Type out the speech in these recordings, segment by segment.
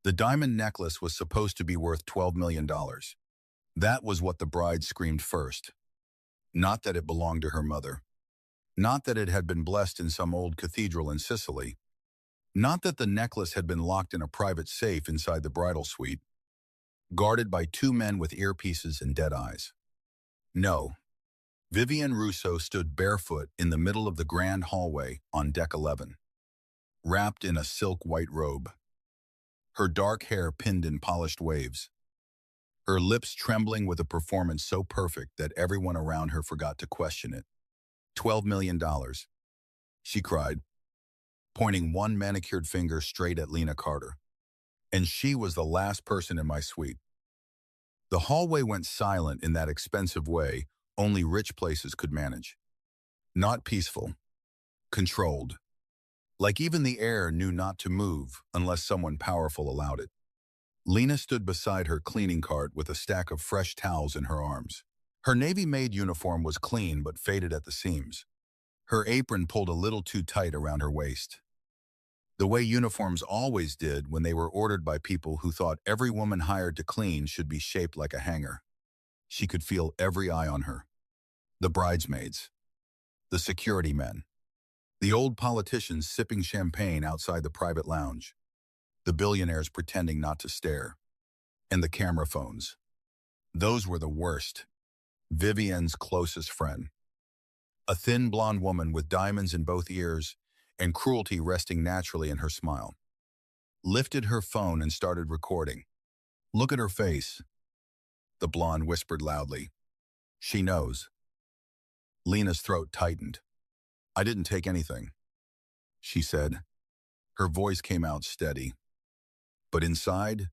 The diamond necklace was supposed to be worth $12 million. That was what the bride screamed first. Not that it belonged to her mother. Not that it had been blessed in some old cathedral in Sicily. Not that the necklace had been locked in a private safe inside the bridal suite, guarded by two men with earpieces and dead eyes. No. Vivienne Rousseau stood barefoot in the middle of the grand hallway on deck 11, wrapped in a silk white robe. Her dark hair pinned in polished waves, her lips trembling with a performance so perfect that everyone around her forgot to question it. $12 million, she cried, pointing one manicured finger straight at Lena Carter. And she was the last person in my suite. The hallway went silent in that expensive way only rich places could manage. Not peaceful, controlled. Like even the air knew not to move unless someone powerful allowed it. Lena stood beside her cleaning cart with a stack of fresh towels in her arms. Her Navy Maid uniform was clean but faded at the seams. Her apron pulled a little too tight around her waist. The way uniforms always did when they were ordered by people who thought every woman hired to clean should be shaped like a hanger. She could feel every eye on her. The bridesmaids. The security men. The old politicians sipping champagne outside the private lounge. The billionaires pretending not to stare. And the camera phones. Those were the worst. Vivienne's closest friend. A thin blonde woman with diamonds in both ears and cruelty resting naturally in her smile. Lifted her phone and started recording. Look at her face. The blonde whispered loudly. She knows. Lena's throat tightened. I didn't take anything, she said. Her voice came out steady. But inside,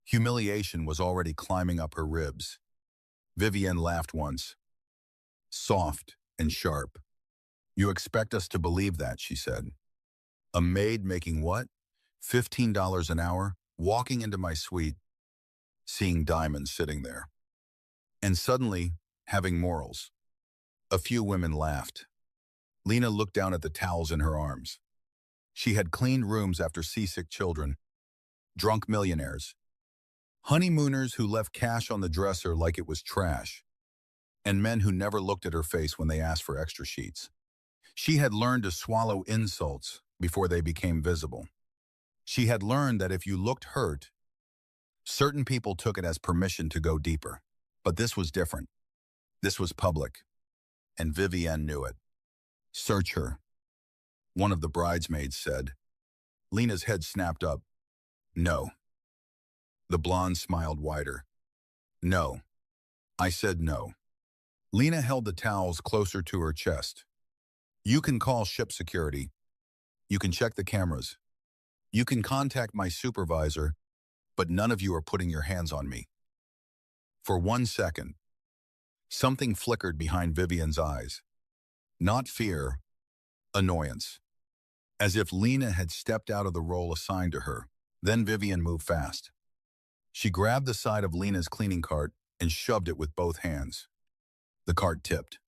humiliation was already climbing up her ribs. Vivienne laughed once. Soft and sharp. You expect us to believe that, she said. A maid making what? $15 an hour, walking into my suite, seeing diamonds sitting there. And suddenly, having morals. A few women laughed. Lena looked down at the towels in her arms. She had cleaned rooms after seasick children, drunk millionaires, honeymooners who left cash on the dresser like it was trash, and men who never looked at her face when they asked for extra sheets. She had learned to swallow insults before they became visible. She had learned that if you looked hurt, certain people took it as permission to go deeper. But this was different. This was public, and Vivienne knew it. Search her, one of the bridesmaids said. Lena's head snapped up. No. The blonde smiled wider. No. I said no. Lena held the towels closer to her chest. You can call ship security. You can check the cameras. You can contact my supervisor, but none of you are putting your hands on me. For 1 second, something flickered behind Vivienne's eyes. Not fear, annoyance. As if Lena had stepped out of the role assigned to her. Then Vivienne moved fast. She grabbed the side of Lena's cleaning cart and shoved it with both hands. The cart tipped.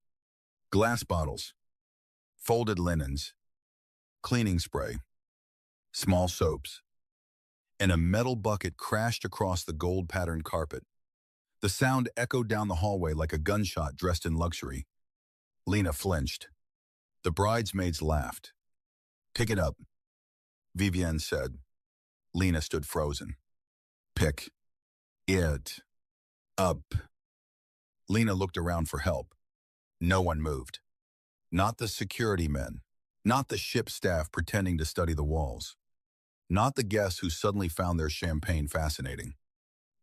Glass bottles, folded linens, cleaning spray, small soaps, and a metal bucket crashed across the gold-patterned carpet. The sound echoed down the hallway like a gunshot dressed in luxury. Lena flinched. The bridesmaids laughed. Pick it up, Vivienne said. Lena stood frozen. Pick it up. Lena looked around for help. No one moved. Not the security men. Not the ship staff pretending to study the walls. Not the guests who suddenly found their champagne fascinating.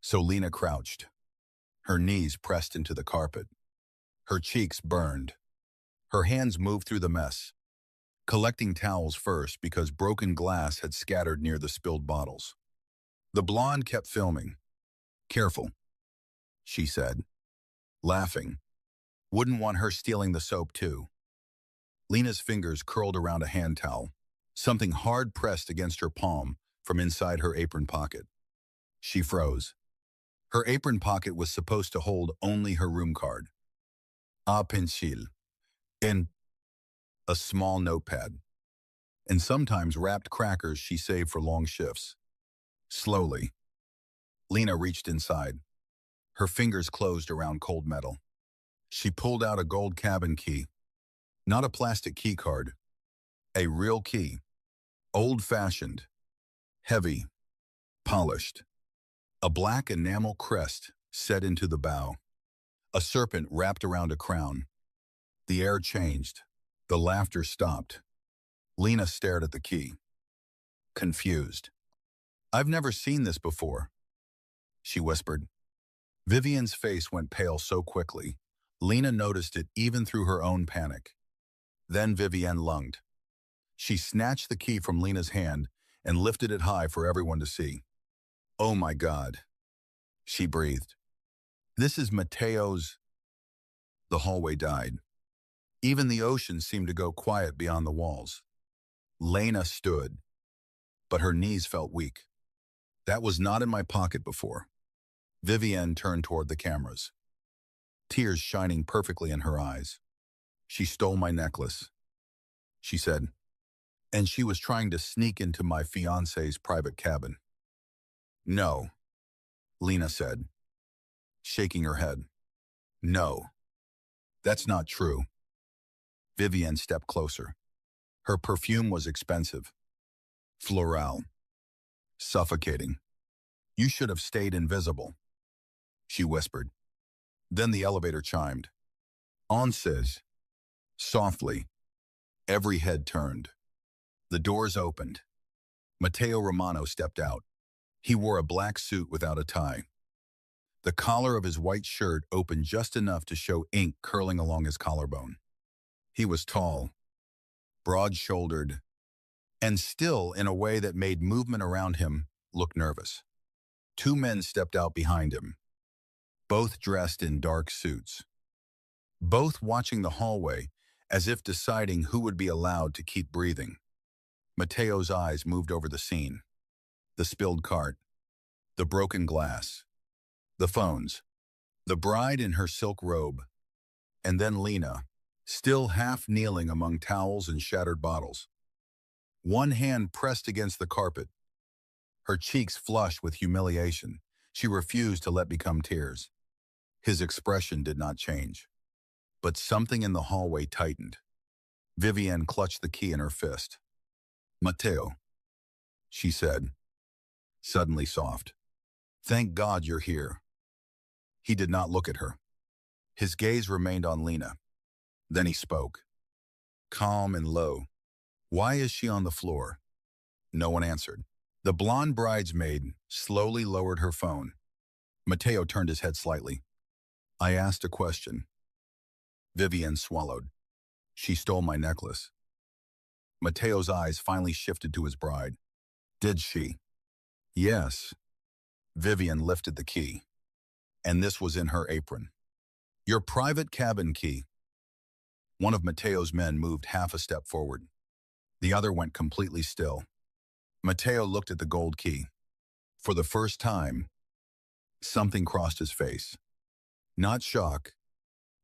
So Lena crouched. Her knees pressed into the carpet. Her cheeks burned. Her hands moved through the mess, collecting towels first because broken glass had scattered near the spilled bottles. The blonde kept filming. Careful, she said, laughing. Wouldn't want her stealing the soap too. Lena's fingers curled around a hand towel, something hard pressed against her palm from inside her apron pocket. She froze. Her apron pocket was supposed to hold only her room card. A pencil. And a small notepad. And sometimes wrapped crackers she saved for long shifts. Slowly, Lena reached inside. Her fingers closed around cold metal. She pulled out a gold cabin key, not a plastic key card, a real key, old-fashioned, heavy, polished. A black enamel crest set into the bow. A serpent wrapped around a crown. The air changed. The laughter stopped. Lena stared at the key, confused. "I've never seen this before," she whispered. Vivian's face went pale so quickly, Lena noticed it even through her own panic. Then Vivian lunged. She snatched the key from Lena's hand and lifted it high for everyone to see. "Oh my God," she breathed. "This is Mateo's." The hallway died. Even the ocean seemed to go quiet beyond the walls. Lena stood, but her knees felt weak. "That was not in my pocket before." Vivian turned toward the cameras, tears shining perfectly in her eyes. "She stole my necklace," she said, "and she was trying to sneak into my fiancé's private cabin." "No," Lena said, shaking her head. "No, that's not true." Vivian stepped closer. Her perfume was expensive, floral, suffocating. "You should have stayed invisible," she whispered. Then the elevator chimed. "On says," softly. Every head turned. The doors opened. Mateo Romano stepped out. He wore a black suit without a tie. The collar of his white shirt opened just enough to show ink curling along his collarbone. He was tall, broad-shouldered, and still in a way that made movement around him look nervous. Two men stepped out behind him, both dressed in dark suits, both watching the hallway as if deciding who would be allowed to keep breathing. Mateo's eyes moved over the scene. The spilled cart, the broken glass, the phones, the bride in her silk robe, and then Lena, still half kneeling among towels and shattered bottles. One hand pressed against the carpet, her cheeks flushed with humiliation. She refused to let become tears. His expression did not change, but something in the hallway tightened. Vivian clutched the key in her fist. "Mateo," she said, suddenly soft. "Thank God you're here." He did not look at her. His gaze remained on Lena. Then he spoke, calm and low. "Why is she on the floor?" No one answered. The blonde bridesmaid slowly lowered her phone. Mateo turned his head slightly. "I asked a question." Vivian swallowed. "She stole my necklace." Mateo's eyes finally shifted to his bride. "Did she?" "Yes." Vivian lifted the key, and this was in her apron. "Your private cabin key." One of Mateo's men moved half a step forward. The other went completely still. Mateo looked at the gold key. For the first time, something crossed his face. Not shock,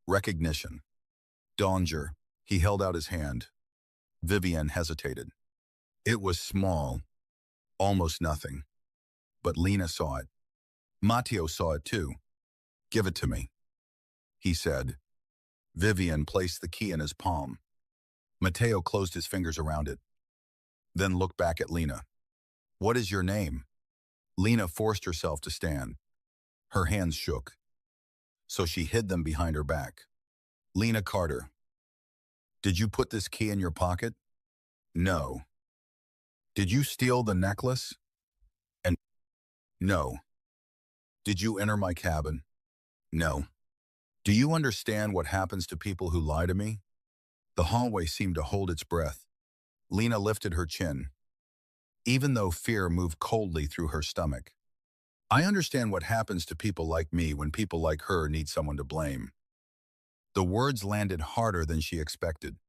recognition. "Danger." He held out his hand. Vivian hesitated. It was small, almost nothing. But Lena saw it. Mateo saw it too. "Give it to me," he said. Vivian placed the key in his palm. Mateo closed his fingers around it, then looked back at Lena. "What is your name?" Lena forced herself to stand. Her hands shook, so she hid them behind her back. "Lena Carter." "Did you put this key in your pocket?" "No." "Did you steal the necklace?" And "No." "Did you enter my cabin?" "No." "Do you understand what happens to people who lie to me?" The hallway seemed to hold its breath. Lena lifted her chin, even though fear moved coldly through her stomach. "I understand what happens to people like me when people like her need someone to blame." The words landed harder than she expected.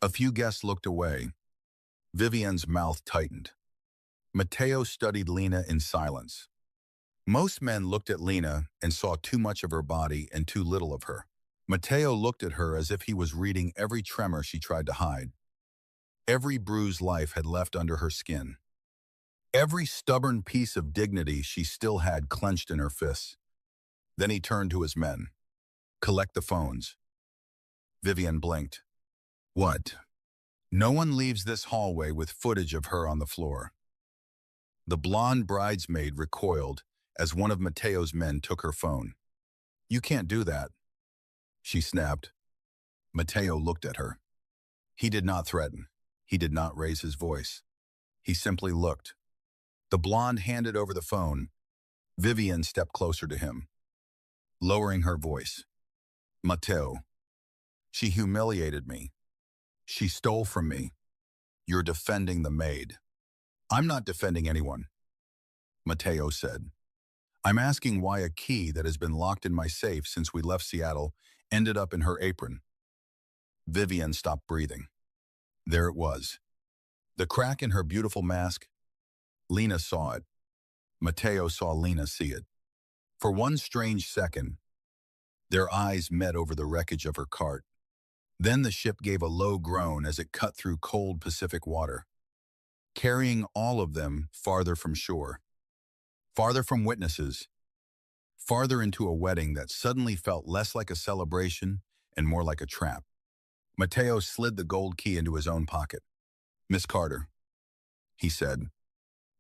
A few guests looked away. Vivian's mouth tightened. Mateo studied Lena in silence. Most men looked at Lena and saw too much of her body and too little of her. Mateo looked at her as if he was reading every tremor she tried to hide. Every bruise life had left under her skin. Every stubborn piece of dignity she still had clenched in her fists. Then he turned to his men. Collect the phones. Vivian blinked. What? No one leaves this hallway with footage of her on the floor. The blonde bridesmaid recoiled as one of Mateo's men took her phone. You can't do that, she snapped. Mateo looked at her. He did not threaten. He did not raise his voice. He simply looked. The blonde handed over the phone. Vivian stepped closer to him, lowering her voice. Mateo, she humiliated me. She stole from me. You're defending the maid. I'm not defending anyone, Mateo said. I'm asking why a key that has been locked in my safe since we left Seattle ended up in her apron. Vivian stopped breathing. There it was. The crack in her beautiful mask. Lena saw it. Mateo saw Lena see it. For one strange second, their eyes met over the wreckage of her cart. Then the ship gave a low groan as it cut through cold Pacific water, carrying all of them farther from shore, farther from witnesses, farther into a wedding that suddenly felt less like a celebration and more like a trap. Mateo slid the gold key into his own pocket. Miss Carter, he said.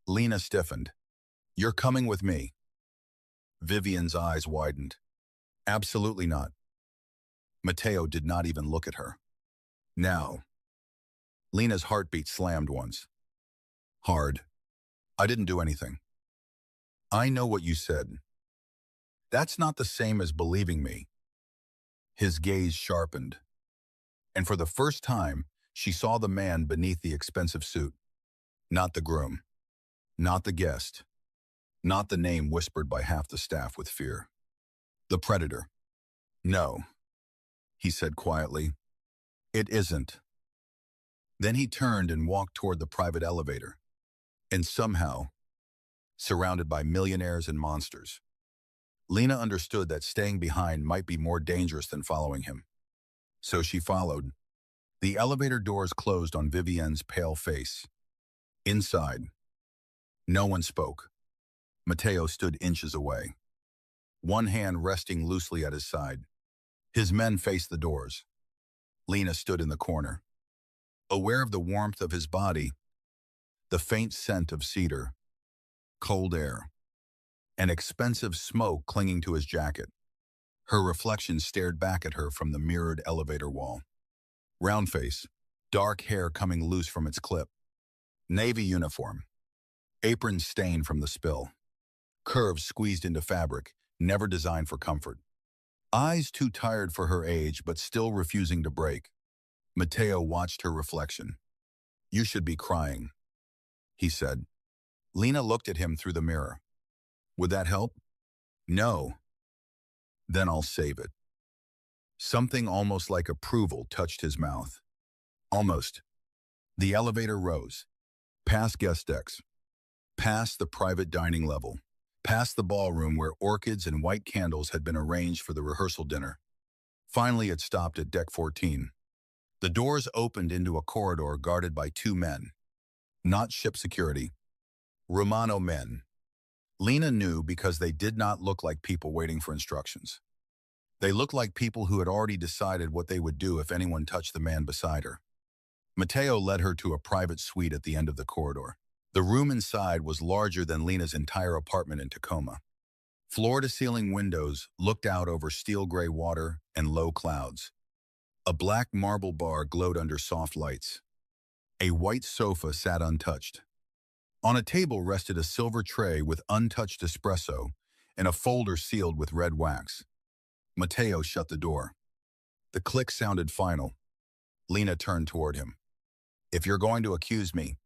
Lena stiffened. You're coming with me. Vivian's eyes widened. Absolutely not. Mateo did not even look at her. Now. Lena's heartbeat slammed once. Hard. I didn't do anything. I know what you said. That's not the same as believing me. His gaze sharpened. And for the first time, she saw the man beneath the expensive suit. Not the groom. Not the guest. Not the name whispered by half the staff with fear. The predator. No, he said quietly. It isn't. Then he turned and walked toward the private elevator. And somehow, surrounded by millionaires and monsters, Lena understood that staying behind might be more dangerous than following him. So she followed. The elevator doors closed on Vivian's pale face. Inside, no one spoke. Mateo stood inches away, one hand resting loosely at his side. His men faced the doors. Lena stood in the corner, aware of the warmth of his body, the faint scent of cedar, cold air, and expensive smoke clinging to his jacket. Her reflection stared back at her from the mirrored elevator wall. Round face, dark hair coming loose from its clip. Navy uniform, apron stained from the spill. Curves squeezed into fabric, never designed for comfort. Eyes too tired for her age, but still refusing to break. Mateo watched her reflection. You should be crying, he said. Lena looked at him through the mirror. Would that help? No. Then I'll save it. Something almost like approval touched his mouth. Almost. The elevator rose, past guest decks, past the private dining level, past the ballroom where orchids and white candles had been arranged for the rehearsal dinner. Finally, it stopped at deck 14. The doors opened into a corridor guarded by two men. Not ship security. Romano men. Lena knew because they did not look like people waiting for instructions. They looked like people who had already decided what they would do if anyone touched the man beside her. Mateo led her to a private suite at the end of the corridor. The room inside was larger than Lena's entire apartment in Tacoma. Floor-to-ceiling windows looked out over steel-gray water and low clouds. A black marble bar glowed under soft lights. A white sofa sat untouched. On a table rested a silver tray with untouched espresso and a folder sealed with red wax. Mateo shut the door. The click sounded final. Lena turned toward him. If you're going to accuse me,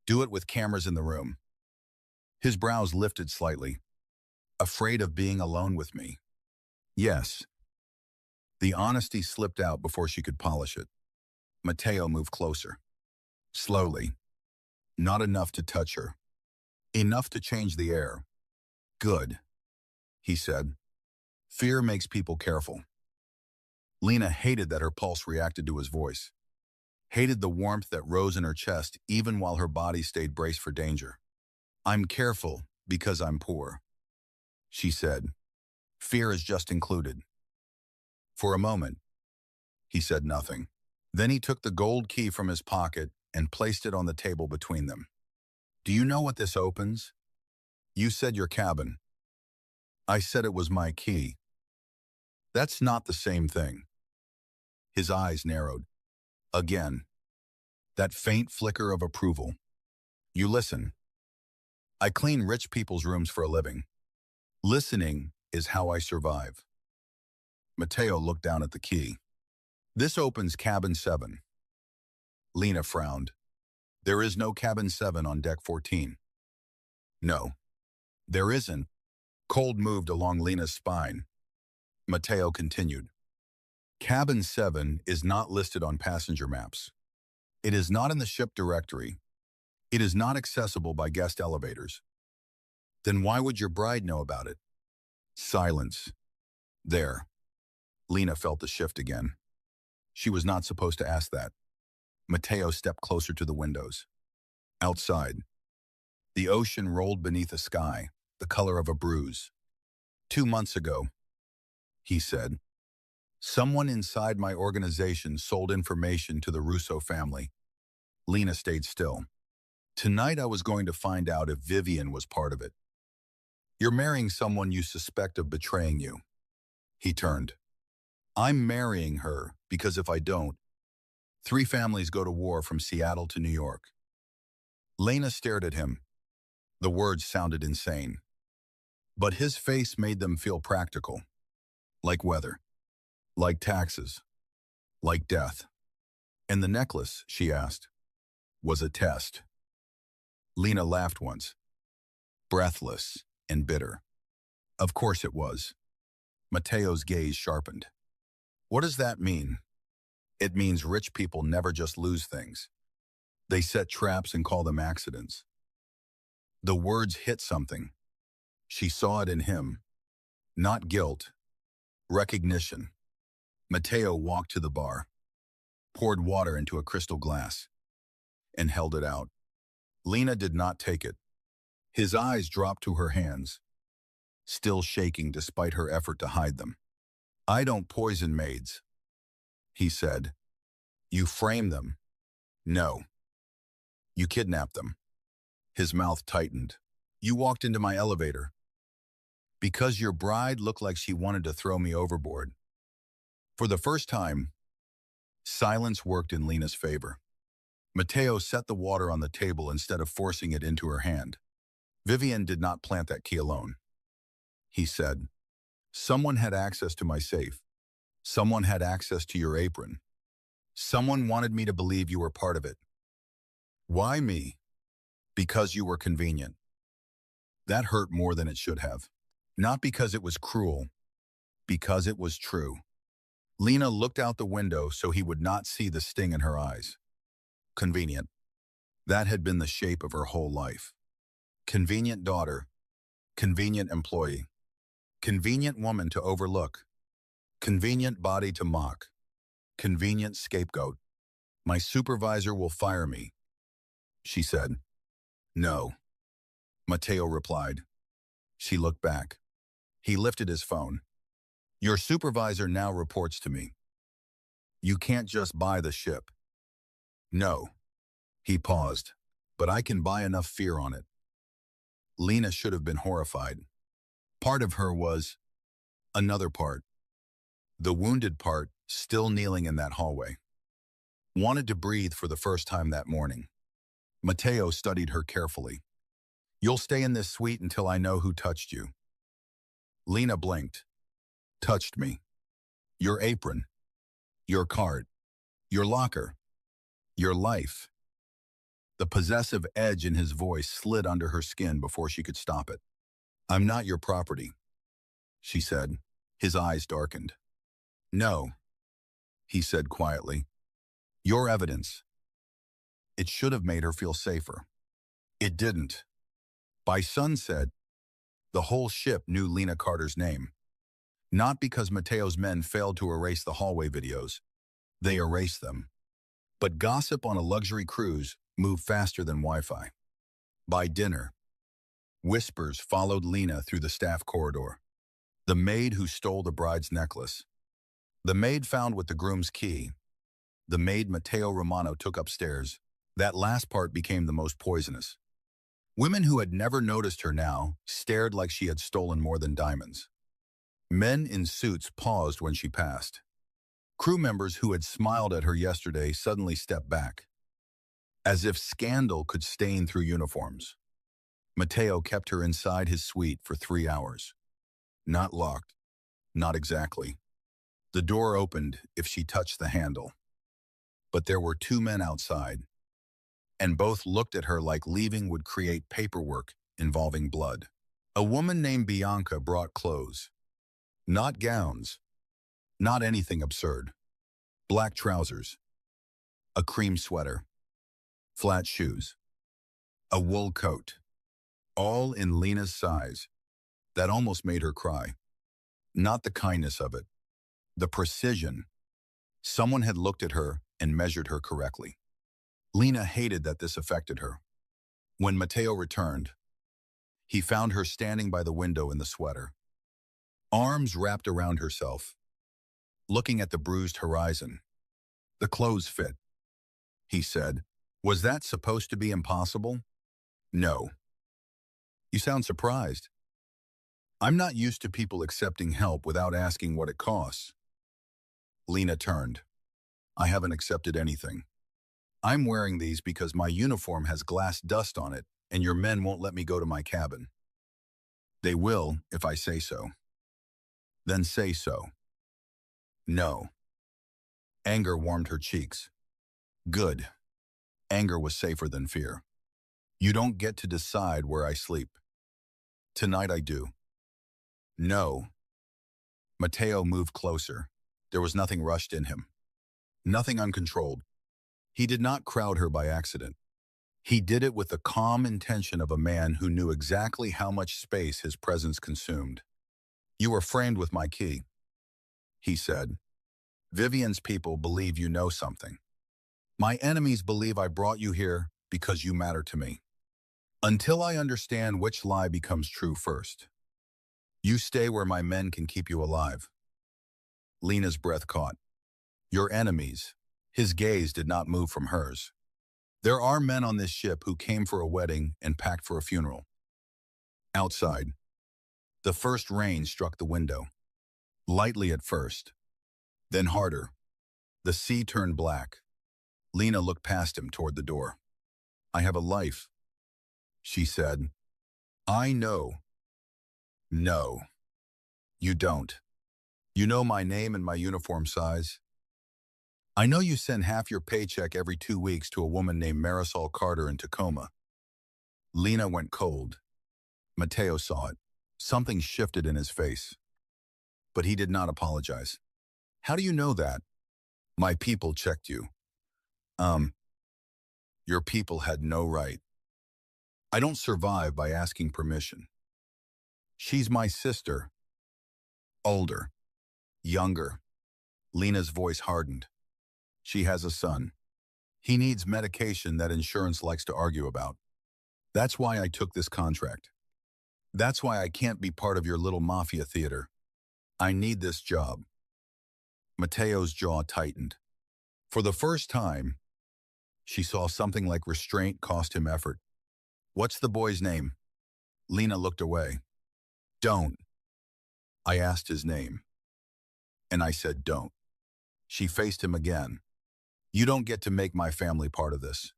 do it with cameras in the room. His brows lifted slightly. Afraid of being alone with me? Yes. The honesty slipped out before she could polish it. Mateo moved closer. Slowly. Not enough to touch her. Enough to change the air. Good, he said. Fear makes people careful. Lena hated that her pulse reacted to his voice. Hated the warmth that rose in her chest even while her body stayed braced for danger. I'm careful because I'm poor, she said. Fear is just included. For a moment, he said nothing. Then he took the gold key from his pocket and placed it on the table between them. Do you know what this opens? You said your cabin. I said it was my key. That's not the same thing. His eyes narrowed. Again, that faint flicker of approval. You listen. I clean rich people's rooms for a living. Listening is how I survive. Mateo looked down at the key. This opens cabin 7. Lena frowned. There is no cabin 7 on deck 14. No, there isn't. Cold moved along Lena's spine. Mateo continued. Cabin 7 is not listed on passenger maps. It is not in the ship directory. It is not accessible by guest elevators. Then why would your bride know about it? Silence. There. Lena felt the shift again. She was not supposed to ask that. Mateo stepped closer to the windows. Outside, the ocean rolled beneath a sky, the color of a bruise. 2 months ago, he said, someone inside my organization sold information to the Russo family. Lena stayed still. Tonight I was going to find out if Vivian was part of it. You're marrying someone you suspect of betraying you. He turned. I'm marrying her because if I don't, 3 families go to war from Seattle to New York. Lena stared at him. The words sounded insane. But his face made them feel practical. Like weather. Like taxes. Like death. And the necklace, she asked, was a test. Lena laughed once. Breathless and bitter. Of course it was. Mateo's gaze sharpened. What does that mean? It means rich people never just lose things. They set traps and call them accidents. The words hit something. She saw it in him. Not guilt. Recognition. Mateo walked to the bar, poured water into a crystal glass, and held it out. Lena did not take it. His eyes dropped to her hands, still shaking despite her effort to hide them. I don't poison maids, he said. You frame them. No. You kidnap them. His mouth tightened. You walked into my elevator. Because your bride looked like she wanted to throw me overboard. For the first time, silence worked in Lena's favor. Mateo set the water on the table instead of forcing it into her hand. Vivian did not plant that key alone. He said, someone had access to my safe. Someone had access to your apron. Someone wanted me to believe you were part of it. Why me? Because you were convenient. That hurt more than it should have. Not because it was cruel, because it was true. Lena looked out the window so he would not see the sting in her eyes. Convenient. That had been the shape of her whole life. Convenient daughter. Convenient employee. Convenient woman to overlook. Convenient body to mock. Convenient scapegoat. My supervisor will fire me, she said. No. Mateo replied. She looked back. He lifted his phone. Your supervisor now reports to me. You can't just buy the ship. No. He paused. But I can buy enough fear on it. Lena should have been horrified. Part of her was another part. The wounded part, still kneeling in that hallway. Wanted to breathe for the first time that morning. Mateo studied her carefully. You'll stay in this suite until I know who touched you. Lena blinked. Touched me. Your apron. Your card. Your locker. Your life. The possessive edge in his voice slid under her skin before she could stop it. I'm not your property, she said. His eyes darkened. No, he said quietly. Your evidence. It should have made her feel safer. It didn't. By sunset, the whole ship knew Lena Carter's name. Not because Mateo's men failed to erase the hallway videos. They erased them. But gossip on a luxury cruise moved faster than Wi-Fi. By dinner, Whispers followed Lena through the staff corridor. The maid who stole the bride's necklace. The maid found with the groom's key. The maid Matteo Romano took upstairs. That last part became the most poisonous. Women who had never noticed her now stared like she had stolen more than diamonds. Men in suits paused when she passed. Crew members who had smiled at her yesterday suddenly stepped back, as if scandal could stain through uniforms. Matteo kept her inside his suite for 3 hours. Not locked. Not exactly. The door opened if she touched the handle. But there were 2 men outside, and both looked at her like leaving would create paperwork involving blood. A woman named Bianca brought clothes. Not gowns. Not anything absurd. Black trousers. A cream sweater. Flat shoes. A wool coat. All in Lena's size. That almost made her cry. Not the kindness of it. The precision. Someone had looked at her and measured her correctly. Lena hated that this affected her. When Matteo returned, he found her standing by the window in the sweater, arms wrapped around herself, looking at the bruised horizon. The clothes fit, he said. Was that supposed to be impossible? No. You sound surprised. I'm not used to people accepting help without asking what it costs. Lena turned. I haven't accepted anything. I'm wearing these because my uniform has glass dust on it, and your men won't let me go to my cabin. They will, if I say so. Then say so. No. Anger warmed her cheeks. Good. Anger was safer than fear. You don't get to decide where I sleep. Tonight I do. No. Matteo moved closer. There was nothing rushed in him. Nothing uncontrolled. He did not crowd her by accident. He did it with the calm intention of a man who knew exactly how much space his presence consumed. You were framed with my key, he said. Vivian's people believe you know something. My enemies believe I brought you here because you matter to me. Until I understand which lie becomes true first. You stay where my men can keep you alive. Lena's breath caught. Your enemies. His gaze did not move from hers. There are men on this ship who came for a wedding and packed for a funeral. Outside, the first rain struck the window. Lightly at first, then harder. The sea turned black. Lena looked past him toward the door. I have a life, she said. I know. No, you don't. You know my name and my uniform size. I know you send half your paycheck every 2 weeks to a woman named Marisol Carter in Tacoma. Lena went cold. Matteo saw it. Something shifted in his face. But he did not apologize. How do you know that? My people checked you. Your people had no right. I don't survive by asking permission. She's my sister. Older. Younger. Lena's voice hardened. She has a son. He needs medication that insurance likes to argue about. That's why I took this contract. That's why I can't be part of your little mafia theater. I need this job. Matteo's jaw tightened. For the first time, she saw something like restraint cost him effort. What's the boy's name? Lena looked away. Don't. I asked his name. And I said don't. She faced him again. You don't get to make my family part of this.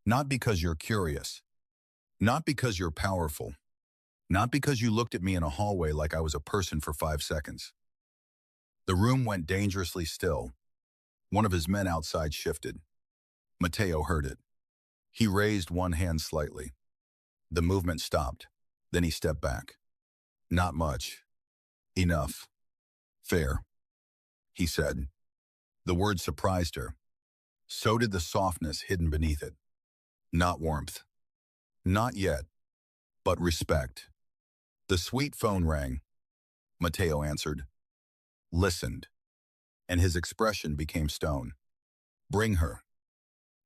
Not because you're curious. Not because you're powerful. Not because you looked at me in a hallway like I was a person for 5 seconds. The room went dangerously still. One of his men outside shifted. Matteo heard it. He raised one hand slightly. The movement stopped. Then he stepped back. Not much. Enough. Fair, he said. The word surprised her. So did the softness hidden beneath it. Not warmth. Not yet. But respect. The sweet phone rang. Matteo answered. Listened. And his expression became stone. Bring her,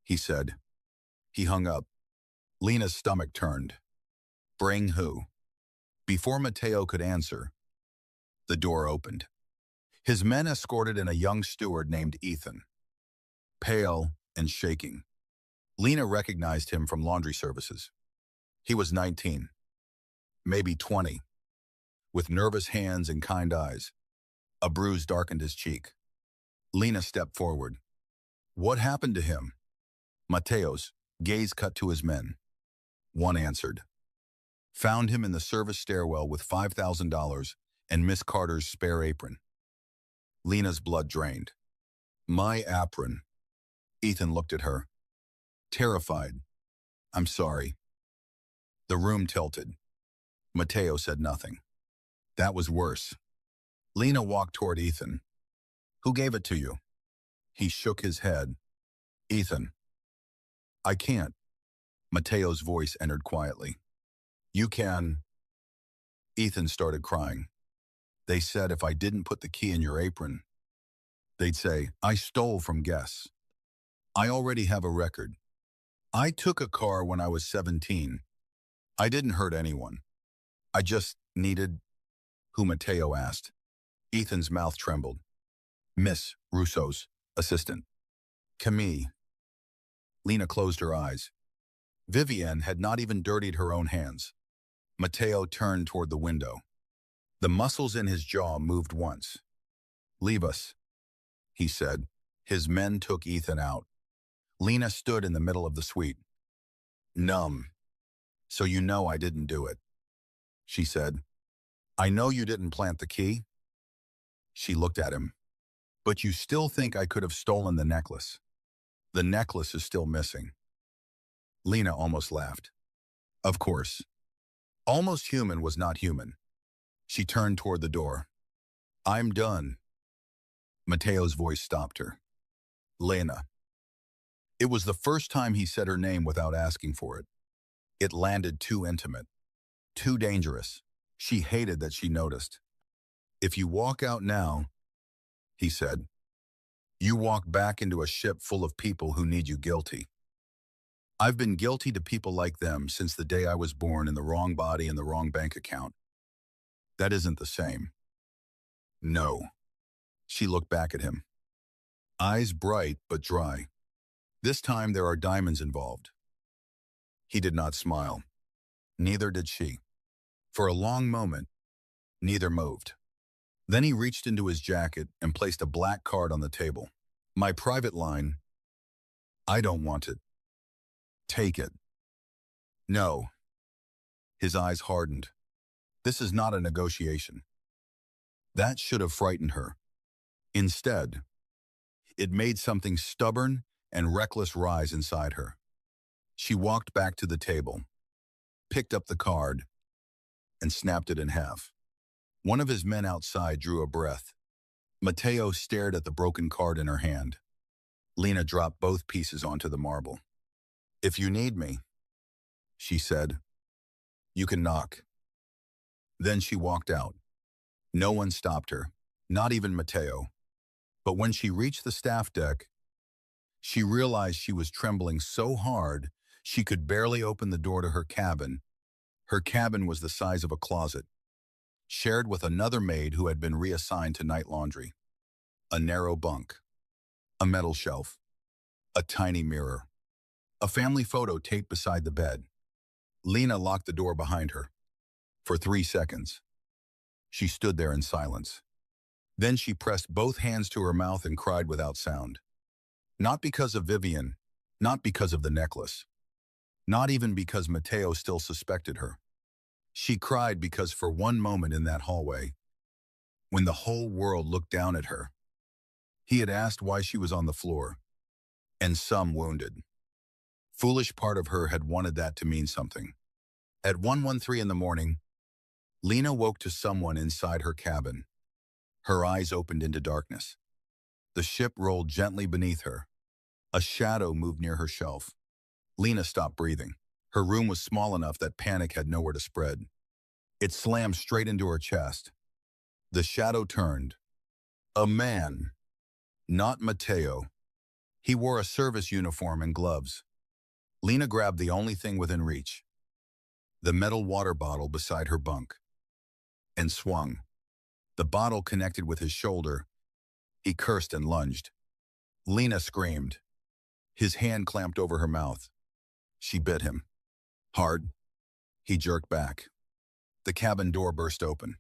he said. He hung up. Lena's stomach turned. Bring who? Before Mateo could answer, the door opened. His men escorted in a young steward named Ethan, pale and shaking. Lena recognized him from laundry services. He was 19, maybe 20, with nervous hands and kind eyes. A bruise darkened his cheek. Lena stepped forward. What happened to him? Mateo's gaze cut to his men. One answered. Found him in the service stairwell with $5,000 and Miss Carter's spare apron. Lena's blood drained. My apron. Ethan looked at her, terrified. I'm sorry. The room tilted. Mateo said nothing. That was worse. Lena walked toward Ethan. Who gave it to you? He shook his head. Ethan. I can't. Mateo's voice entered quietly. You can. Ethan started crying. They said if I didn't put the key in your apron, they'd say, I stole from guests. I already have a record. I took a car when I was 17. I didn't hurt anyone. I just needed... Who Mateo asked. Ethan's mouth trembled. Miss Russo's assistant. Camille. Lena closed her eyes. Vivienne had not even dirtied her own hands. Mateo turned toward the window. The muscles in his jaw moved once. Leave us, he said. His men took Ethan out. Lena stood in the middle of the suite. Numb. So you know I didn't do it, she said. I know you didn't plant the key. She looked at him. But you still think I could have stolen the necklace. The necklace is still missing. Lena almost laughed. Of course. Almost human was not human. She turned toward the door. I'm done. Mateo's voice stopped her. Lena. It was the first time he said her name without asking for it. It landed too intimate, too dangerous. She hated that she noticed. If you walk out now, he said, you walk back into a ship full of people who need you guilty. I've been guilty to people like them since the day I was born in the wrong body and the wrong bank account. That isn't the same. No. She looked back at him. Eyes bright but dry. This time there are diamonds involved. He did not smile. Neither did she. For a long moment, neither moved. Then he reached into his jacket and placed a black card on the table. My private line. I don't want it. Take it. No. His eyes hardened. This is not a negotiation. That should have frightened her. Instead, it made something stubborn and reckless rise inside her. She walked back to the table, picked up the card, and snapped it in half. One of his men outside drew a breath. Mateo stared at the broken card in her hand. Lena dropped both pieces onto the marble. If you need me, she said, you can knock. Then she walked out. No one stopped her, not even Mateo. But when she reached the staff deck, she realized she was trembling so hard she could barely open the door to her cabin. Her cabin was the size of a closet, shared with another maid who had been reassigned to night laundry. A narrow bunk, a metal shelf, a tiny mirror, a family photo taped beside the bed. Lena locked the door behind her. For 3 seconds, she stood there in silence. Then she pressed both hands to her mouth and cried without sound. Not because of Vivienne, not because of the necklace, not even because Mateo still suspected her. She cried because for one moment in that hallway, when the whole world looked down at her, he had asked why she was on the floor, and some wounded. Foolish part of her had wanted that to mean something. At 1:13 in the morning, Lena woke to someone inside her cabin. Her eyes opened into darkness. The ship rolled gently beneath her. A shadow moved near her shelf. Lena stopped breathing. Her room was small enough that panic had nowhere to spread. It slammed straight into her chest. The shadow turned. A man. Not Mateo. He wore a service uniform and gloves. Lena grabbed the only thing within reach. the metal water bottle beside her bunk, and swung. The bottle connected with his shoulder. He cursed and lunged. Lena screamed. His hand clamped over her mouth. She bit him. Hard. He jerked back. The cabin door burst open.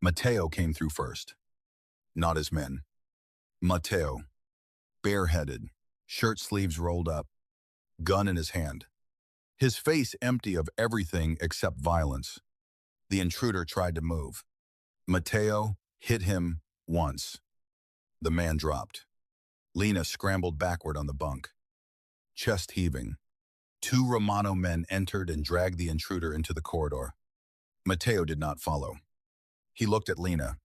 Mateo came through first. Not his men. Mateo, bareheaded, shirt sleeves rolled up, gun in his hand. His face empty of everything except violence. The intruder tried to move. Mateo hit him once. The man dropped. Lena scrambled backward on the bunk, chest heaving. Two Romano men entered and dragged the intruder into the corridor. Mateo did not follow. He looked at Lena.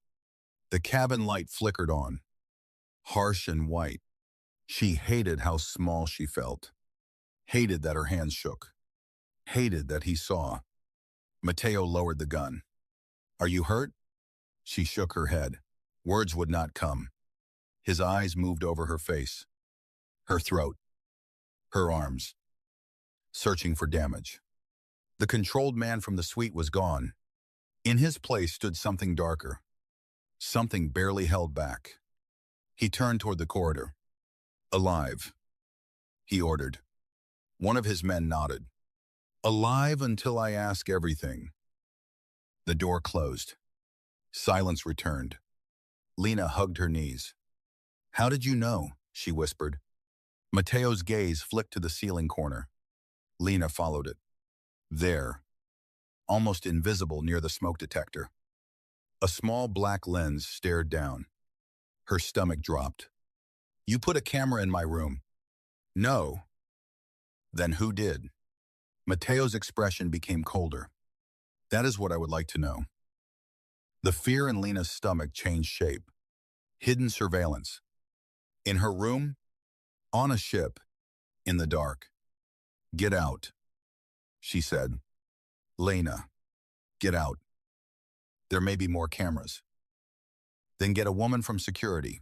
The cabin light flickered on, harsh and white. She hated how small she felt, hated that her hands shook, hated that he saw. Mateo lowered the gun. Are you hurt? She shook her head. Words would not come. His eyes moved over her face, her throat, her arms, searching for damage. The controlled man from the suite was gone. In his place stood something darker, something barely held back. He turned toward the corridor. Alive, he ordered. One of his men nodded. Alive until I ask everything. The door closed. Silence returned. Lena hugged her knees. How did you know? She whispered. Mateo's gaze flicked to the ceiling corner. Lena followed it. There, almost invisible near the smoke detector. A small black lens stared down. Her stomach dropped. You put a camera in my room. No. Then who did? Mateo's expression became colder. That is what I would like to know. The fear in Lena's stomach changed shape. Hidden surveillance. In her room? On a ship. In the dark. Get out, she said. Lena, get out. There may be more cameras. Then get a woman from security.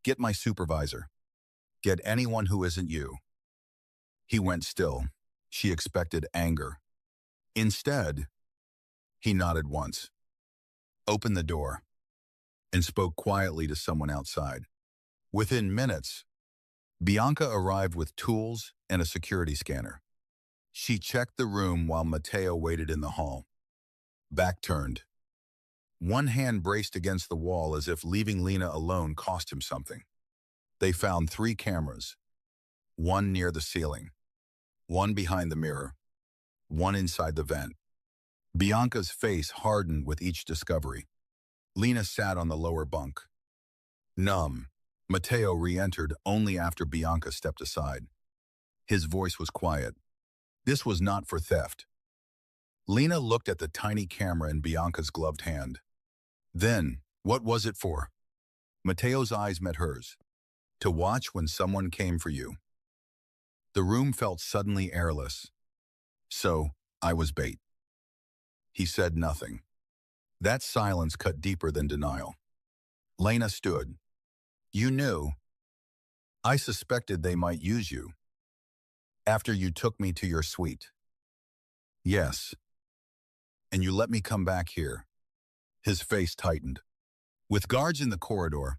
Get my supervisor. Get anyone who isn't you. He went still. She expected anger. Instead, he nodded once, opened the door, and spoke quietly to someone outside. Within minutes, Bianca arrived with tools and a security scanner. She checked the room while Mateo waited in the hall. Back turned. One hand braced against the wall as if leaving Lena alone cost him something. They found 3 cameras, one near the ceiling, one behind the mirror, one inside the vent. Bianca's face hardened with each discovery. Lena sat on the lower bunk. Numb, Mateo re-entered only after Bianca stepped aside. His voice was quiet. This was not for theft. Lena looked at the tiny camera in Bianca's gloved hand. Then, what was it for? Mateo's eyes met hers. To watch when someone came for you. The room felt suddenly airless. So, I was bait. He said nothing. That silence cut deeper than denial. Lena stood. You knew. I suspected they might use you. After you took me to your suite. Yes. And you let me come back here. His face tightened. With guards in the corridor.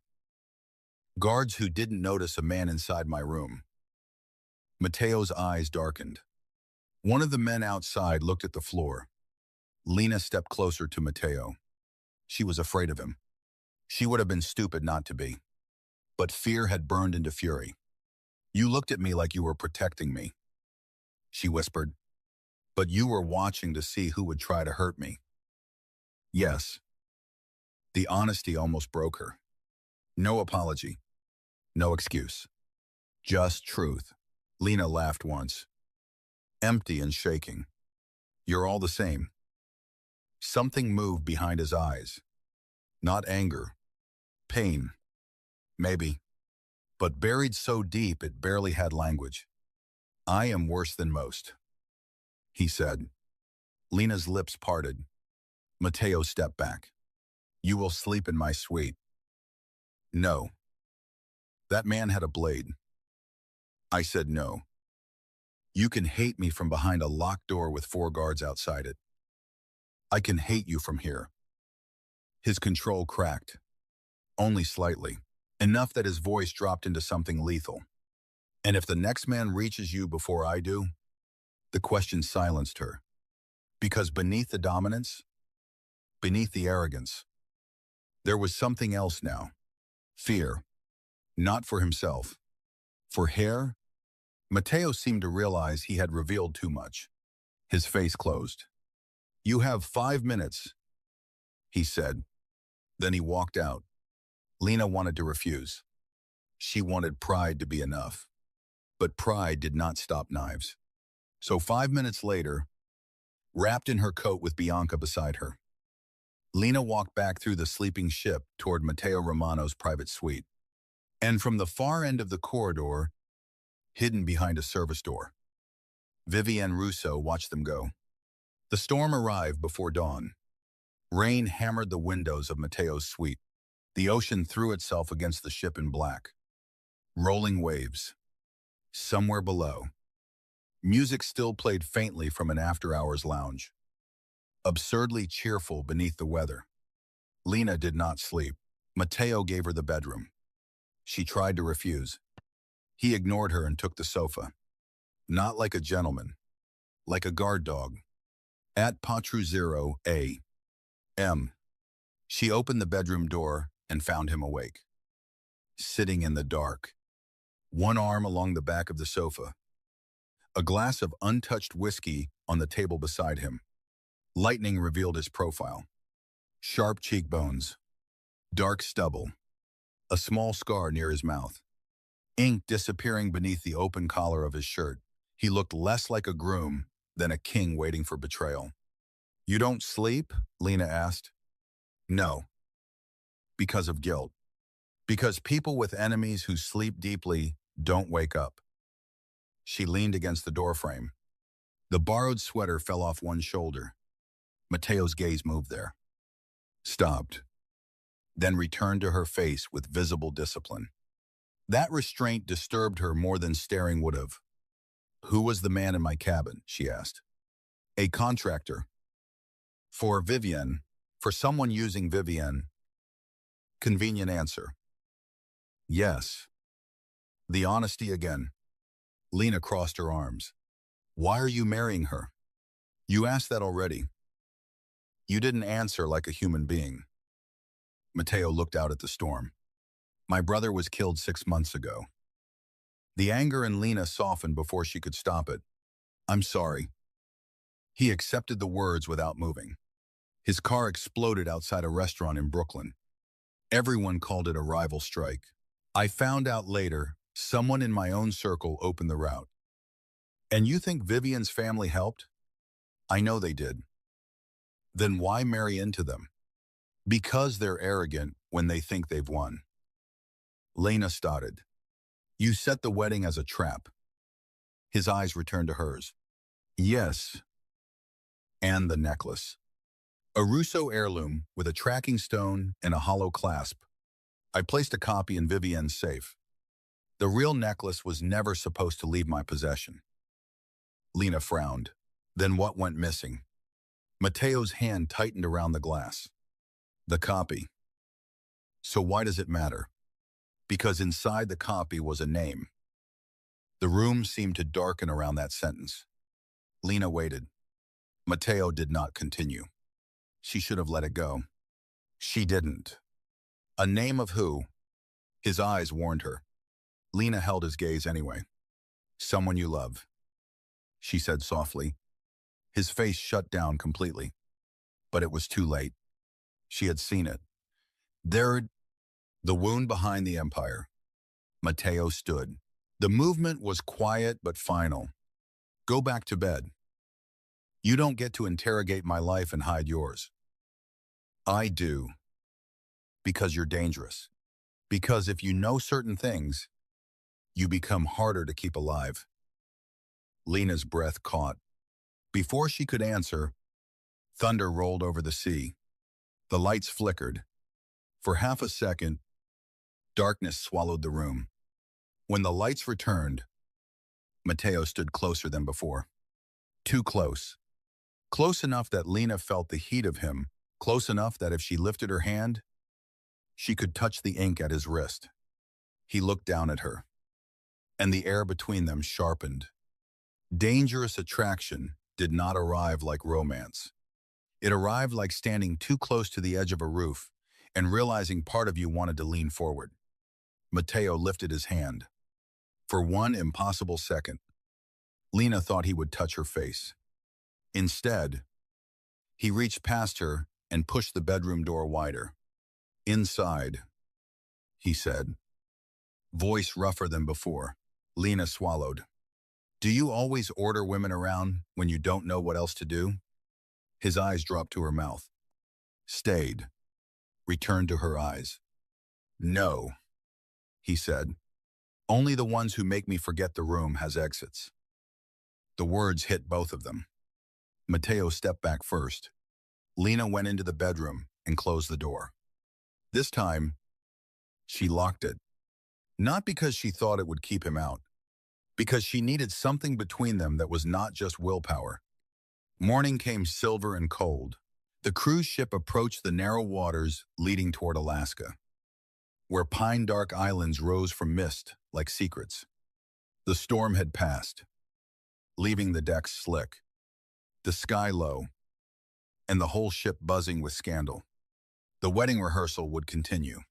Guards who didn't notice a man inside my room. Mateo's eyes darkened. One of the men outside looked at the floor. Lena stepped closer to Mateo. She was afraid of him. She would have been stupid not to be. But fear had burned into fury. You looked at me like you were protecting me, she whispered. But you were watching to see who would try to hurt me. Yes. The honesty almost broke her. No apology. No excuse. Just truth. Lena laughed once. Empty and shaking. You're all the same. Something moved behind his eyes. Not anger. Pain. Maybe. But buried so deep it barely had language. I am worse than most, he said. Lena's lips parted. Mateo stepped back. You will sleep in my suite. No. That man had a blade. I said no. You can hate me from behind a locked door with 4 guards outside it. I can hate you from here. His control cracked, only slightly, enough that his voice dropped into something lethal. And if the next man reaches you before I do, the question silenced her. Because beneath the dominance, beneath the arrogance, there was something else now. Fear. Not for himself. For hair. Mateo seemed to realize he had revealed too much. His face closed. You have 5 minutes, he said. Then he walked out. Lena wanted to refuse. She wanted pride to be enough. But pride did not stop knives. So 5 minutes later, wrapped in her coat with Bianca beside her, Lena walked back through the sleeping ship toward Mateo Romano's private suite. And from the far end of the corridor, hidden behind a service door, Vivienne Russo watched them go. The storm arrived before dawn. Rain hammered the windows of Mateo's suite. The ocean threw itself against the ship in black. Rolling waves. Somewhere below, music still played faintly from an after-hours lounge. Absurdly cheerful beneath the weather. Lena did not sleep. Mateo gave her the bedroom. She tried to refuse. He ignored her and took the sofa. Not like a gentleman. Like a guard dog. At Patruzero A.M. She opened the bedroom door and found him awake. Sitting in the dark. One arm along the back of the sofa. A glass of untouched whiskey on the table beside him. Lightning revealed his profile. Sharp cheekbones. Dark stubble. A small scar near his mouth. Ink disappearing beneath the open collar of his shirt. He looked less like a groom than a king waiting for betrayal. You don't sleep? Lena asked. No. Because of guilt. Because people with enemies who sleep deeply don't wake up. She leaned against the doorframe. The borrowed sweater fell off one shoulder. Mateo's gaze moved there. Stopped. Then returned to her face with visible discipline. That restraint disturbed her more than staring would have. Who was the man in my cabin? She asked. A contractor. For Vivienne. For someone using Vivienne. Convenient answer. Yes. The honesty again. Lena crossed her arms. Why are you marrying her? You asked that already. You didn't answer like a human being. Mateo looked out at the storm. My brother was killed 6 months ago. The anger in Lena softened before she could stop it. I'm sorry. He accepted the words without moving. His car exploded outside a restaurant in Brooklyn. Everyone called it a rival strike. I found out later, someone in my own circle opened the route. And you think Vivienne's family helped? I know they did. Then why marry into them? Because they're arrogant when they think they've won. Lena started. You set the wedding as a trap. His eyes returned to hers. Yes. And the necklace. A Russo heirloom with a tracking stone and a hollow clasp. I placed a copy in Vivienne's safe. The real necklace was never supposed to leave my possession. Lena frowned. Then what went missing? Mateo's hand tightened around the glass. The copy. So why does it matter? Because inside the copy was a name. The room seemed to darken around that sentence. Lena waited. Mateo did not continue. She should have let it go. She didn't. A name of who? His eyes warned her. Lena held his gaze anyway. Someone you love, she said softly. His face shut down completely. But it was too late. She had seen it. There, the wound behind the empire. Mateo stood. The movement was quiet but final. Go back to bed. You don't get to interrogate my life and hide yours. I do. Because you're dangerous. Because if you know certain things, you become harder to keep alive. Lena's breath caught. Before she could answer, thunder rolled over the sea. The lights flickered. For half a second, darkness swallowed the room. When the lights returned, Matteo stood closer than before. Too close. Close enough that Lena felt the heat of him, close enough that if she lifted her hand, she could touch the ink at his wrist. He looked down at her, and the air between them sharpened. Dangerous attraction did not arrive like romance. It arrived like standing too close to the edge of a roof and realizing part of you wanted to lean forward. Matteo lifted his hand. For one impossible second, Lena thought he would touch her face. Instead, he reached past her and pushed the bedroom door wider. "Inside," he said, voice rougher than before. Lena swallowed. "Do you always order women around when you don't know what else to do?" His eyes dropped to her mouth. Stayed. Returned to her eyes. "No," he said. "Only the ones who make me forget the room has exits." The words hit both of them. Matteo stepped back first. Lena went into the bedroom and closed the door. This time, she locked it. Not because she thought it would keep him out, because she needed something between them that was not just willpower. Morning came silver and cold. The cruise ship approached the narrow waters leading toward Alaska, where pine-dark islands rose from mist like secrets. The storm had passed, leaving the decks slick, the sky low, and the whole ship buzzing with scandal. The wedding rehearsal would continue.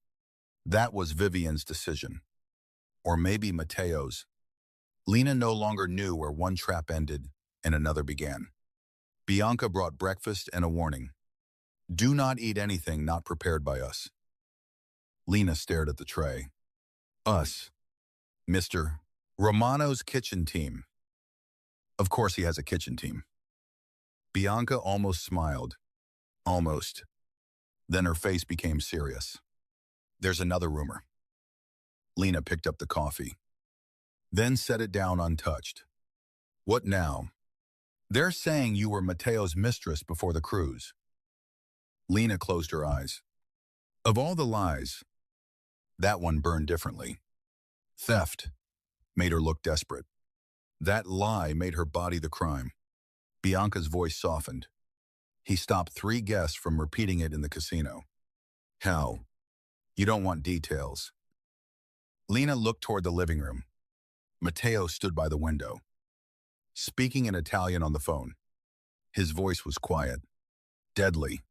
That was Vivian's decision. Or maybe Matteo's. Lena no longer knew where one trap ended and another began. Bianca brought breakfast and a warning. "Do not eat anything not prepared by us." Lena stared at the tray. "Us. Mr. Romano's kitchen team." Of course he has a kitchen team. Bianca almost smiled. Almost. Then her face became serious. "There's another rumor." Lena picked up the coffee, then set it down untouched. "What now?" "They're saying you were Matteo's mistress before the cruise." Lena closed her eyes. Of all the lies, that one burned differently. Theft made her look desperate. That lie made her body the crime. Bianca's voice softened. He stopped 3 guests from repeating it in the casino. "How? You don't want details." Lena looked toward the living room. Matteo stood by the window, speaking in Italian on the phone. His voice was quiet, deadly.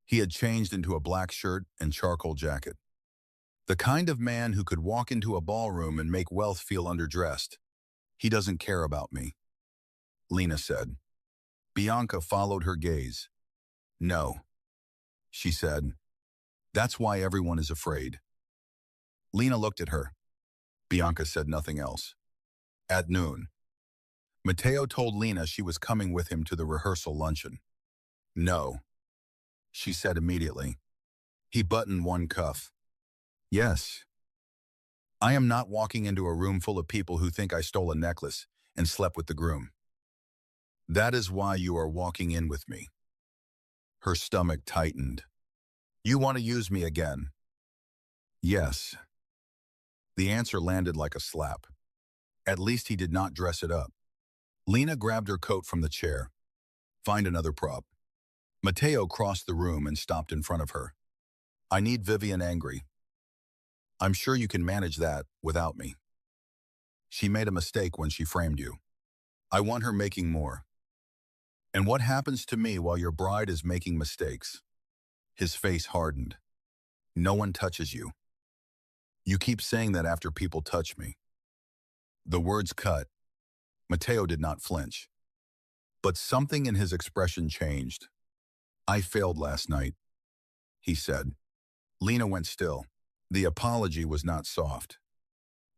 He had changed into a black shirt and charcoal jacket. The kind of man who could walk into a ballroom and make wealth feel underdressed. "He doesn't care about me," Lena said. Bianca followed her gaze. "No," she said. "That's why everyone is afraid." Lena looked at her. Bianca said nothing else. At noon, Matteo told Lena she was coming with him to the rehearsal luncheon. "No," she said immediately. He buttoned one cuff. "Yes. I am not walking into a room full of people who think I stole a necklace and slept with the groom. That is why you are walking in with me." Her stomach tightened. "You want to use me again?" "Yes." The answer landed like a slap. At least he did not dress it up. Lena grabbed her coat from the chair. "Find another prop." Matteo crossed the room and stopped in front of her. "I need Vivian angry." "I'm sure you can manage that without me." "She made a mistake when she framed you. I want her making more." "And what happens to me while your bride is making mistakes?" His face hardened. "No one touches you." "You keep saying that after people touch me." The words cut. Matteo did not flinch. But something in his expression changed. "I failed last night," he said. Lena went still. The apology was not soft.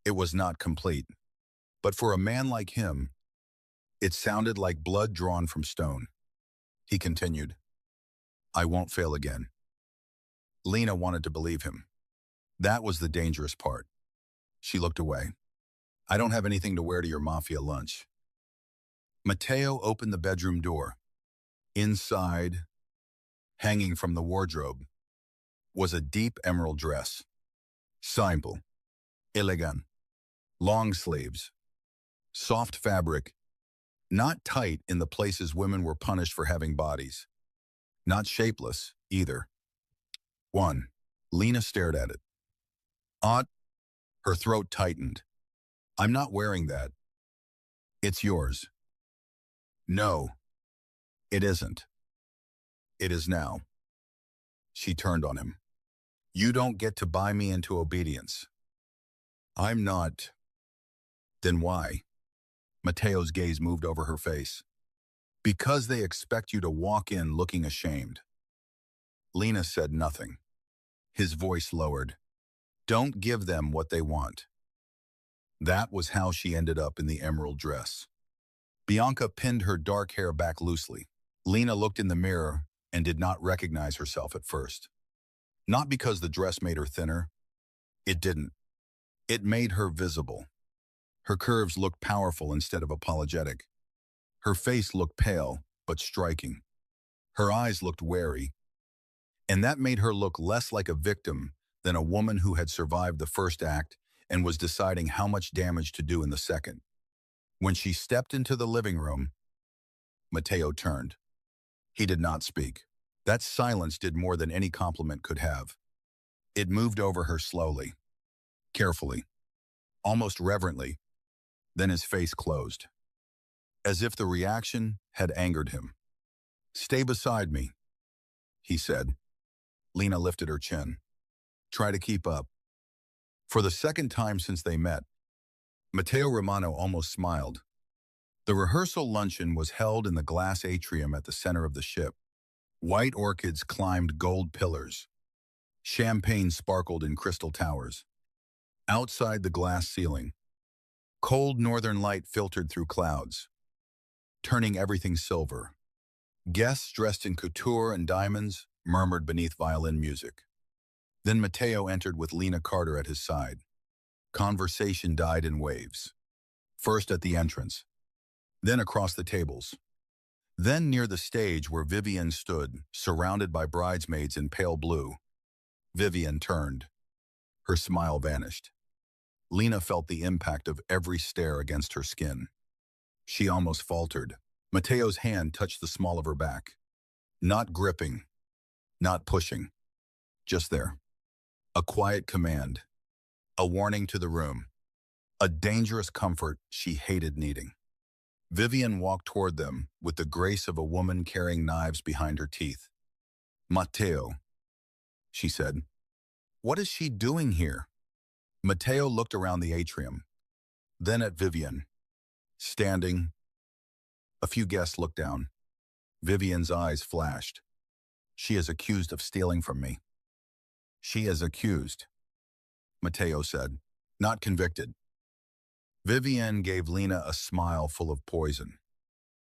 It was not complete. But for a man like him, it sounded like blood drawn from stone. He continued, "I won't fail again." Lena wanted to believe him. That was the dangerous part. She looked away. "I don't have anything to wear to your Mafia lunch." Matteo opened the bedroom door. Inside, hanging from the wardrobe, was a deep emerald dress. Simple, elegant, long sleeves, Soft fabric, not tight in the places women were punished for having bodies. Not shapeless, either. 1. Lena stared at it. Odd. Her throat tightened. I'm not wearing that. It's yours. No, it isn't. It is now. She turned on him. You don't get to buy me into obedience. I'm not. Then why? Mateo's gaze moved over her face. Because they expect you to walk in looking ashamed. Lena said nothing. His voice lowered. Don't give them what they want. That was how she ended up in the emerald dress. Bianca pinned her dark hair back loosely. Lena looked in the mirror and did not recognize herself at first. Not because the dress made her thinner. It didn't. It made her visible. Her curves looked powerful instead of apologetic. Her face looked pale, but striking. Her eyes looked wary. And that made her look less like a victim than a woman who had survived the first act and was deciding how much damage to do in the second. When she stepped into the living room, Mateo turned. He did not speak. That silence did more than any compliment could have. It moved over her slowly, carefully, almost reverently. Then his face closed, as if the reaction had angered him. Stay beside me, he said. Lena lifted her chin. Try to keep up. For the second time since they met, Mateo Romano almost smiled. The rehearsal luncheon was held in the glass atrium at the center of the ship. White orchids climbed gold pillars. Champagne sparkled in crystal towers. Outside the glass ceiling, cold northern light filtered through clouds, turning everything silver. Guests dressed in couture and diamonds murmured beneath violin music. Then Mateo entered with Lena Carter at his side. Conversation died in waves. First at the entrance, then across the tables. Then near the stage where Vivian stood, surrounded by bridesmaids in pale blue. Vivian turned. Her smile vanished. Lena felt the impact of every stare against her skin. She almost faltered. Mateo's hand touched the small of her back. Not gripping, not pushing. Just there. A quiet command. A warning to the room. A dangerous comfort she hated needing. Vivian walked toward them with the grace of a woman carrying knives behind her teeth. Mateo, she said. What is she doing here? Mateo looked around the atrium, then at Vivian. Standing. A few guests looked down. Vivian's eyes flashed. She is accused of stealing from me. She is accused, Mateo said, not convicted. Vivian gave Lena a smile full of poison.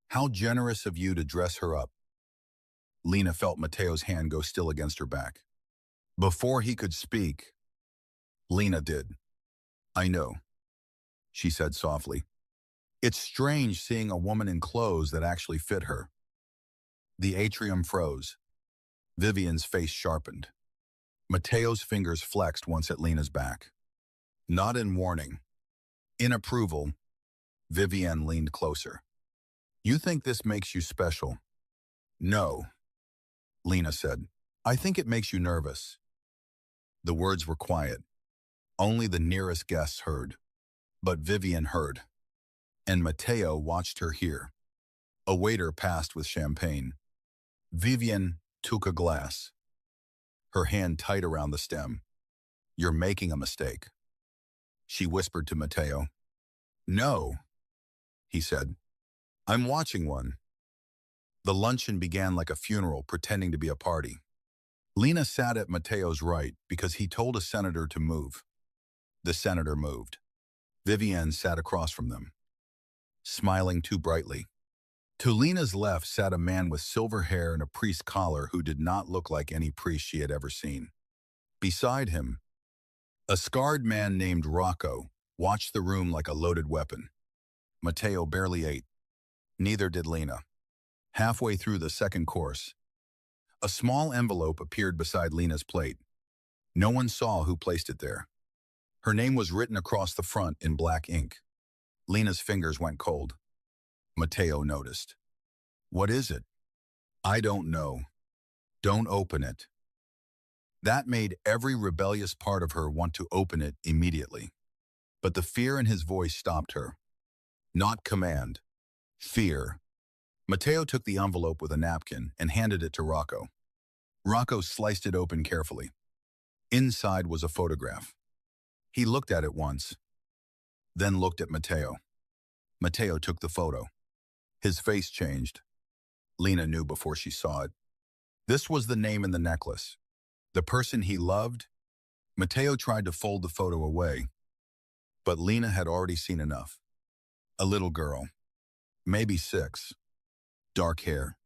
How generous of you to dress her up. Lena felt Mateo's hand go still against her back. Before he could speak, Lena did. I know, she said softly. It's strange seeing a woman in clothes that actually fit her. The atrium froze. Vivian's face sharpened. Mateo's fingers flexed once at Lena's back. Not in warning. In approval, Vivian leaned closer. You think this makes you special? No, Lena said. I think it makes you nervous. The words were quiet. Only the nearest guests heard. But Vivian heard. And Mateo watched her hear. A waiter passed with champagne. Vivian took a glass. Her hand tight around the stem. You're making a mistake. She whispered to Mateo. No, he said. I'm watching one. The luncheon began like a funeral, pretending to be a party. Lena sat at Mateo's right because he told a senator to move. The senator moved. Vivian sat across from them, smiling too brightly. To Lena's left sat a man with silver hair and a priest's collar who did not look like any priest she had ever seen. Beside him, a scarred man named Rocco watched the room like a loaded weapon. Mateo barely ate. Neither did Lena. Halfway through the second course, a small envelope appeared beside Lena's plate. No one saw who placed it there. Her name was written across the front in black ink. Lena's fingers went cold. Matteo noticed. What is it? I don't know. Don't open it. That made every rebellious part of her want to open it immediately. But the fear in his voice stopped her. Not command. Fear. Matteo took the envelope with a napkin and handed it to Rocco. Rocco sliced it open carefully. Inside was a photograph. He looked at it once, then looked at Matteo. Matteo took the photo. His face changed. Lena knew before she saw it. This was the name in the necklace. The person he loved. Matteo tried to fold the photo away, but Lena had already seen enough. A little girl, maybe 6, dark hair,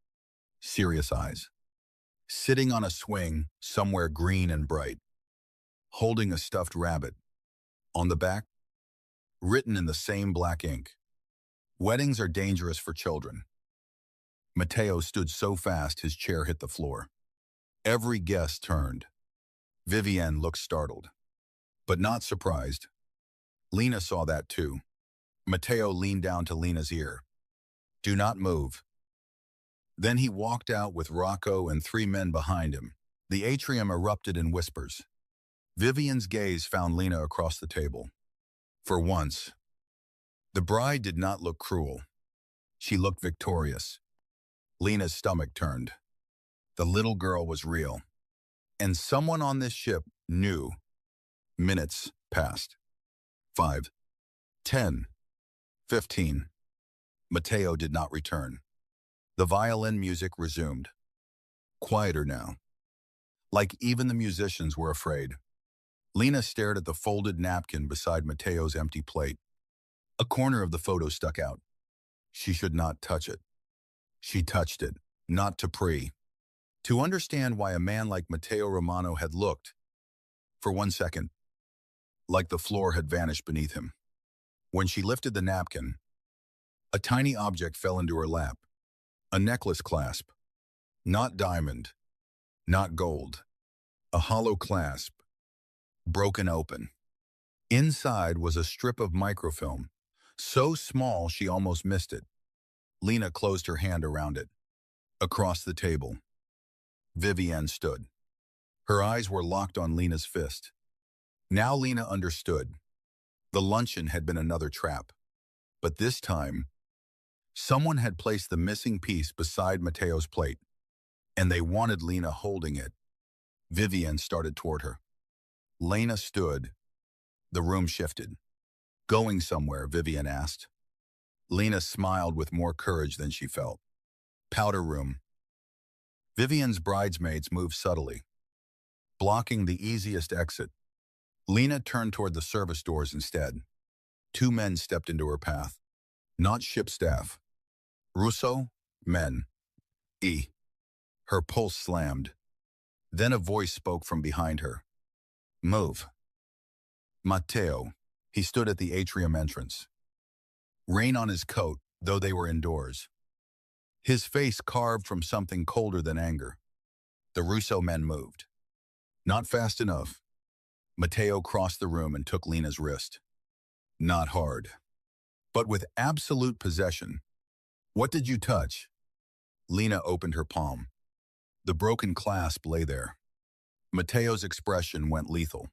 serious eyes, sitting on a swing somewhere green and bright, holding a stuffed rabbit. On the back, written in the same black ink, "Weddings are dangerous for children." Matteo stood so fast his chair hit the floor. Every guest turned. Vivienne looked startled, but not surprised. Lena saw that too. Matteo leaned down to Lena's ear. "Do not move." Then he walked out with Rocco and 3 men behind him. The atrium erupted in whispers. Vivienne's gaze found Lena across the table. For once, the bride did not look cruel. She looked victorious. Lena's stomach turned. The little girl was real. And someone on this ship knew. Minutes passed. 5, 10, 15. Matteo did not return. The violin music resumed. Quieter now. Like even the musicians were afraid. Lena stared at the folded napkin beside Matteo's empty plate. A corner of the photo stuck out. She should not touch it. She touched it, not to pray. To understand why a man like Matteo Romano had looked, for 1 second, like the floor had vanished beneath him. When she lifted the napkin, a tiny object fell into her lap. A necklace clasp. Not diamond, not gold. A hollow clasp, broken open. Inside was a strip of microfilm, so small she almost missed it. Lena closed her hand around it. Across the table, Vivienne stood. Her eyes were locked on Lena's fist. Now Lena understood. The luncheon had been another trap. But this time, someone had placed the missing piece beside Matteo's plate, and they wanted Lena holding it. Vivienne started toward her. Lena stood. The room shifted. "Going somewhere?" Vivienne asked. Lena smiled with more courage than she felt. "Powder room." Vivienne's bridesmaids moved subtly, blocking the easiest exit. Lena turned toward the service doors instead. 2 men stepped into her path. Not ship staff. Russo, men. Her pulse slammed. Then a voice spoke from behind her. "Move." Matteo. He stood at the atrium entrance. Rain on his coat, though they were indoors. His face carved from something colder than anger. The Russo men moved. Not fast enough. Matteo crossed the room and took Lena's wrist. Not hard, but with absolute possession. "What did you touch?" Lena opened her palm. The broken clasp lay there. Matteo's expression went lethal.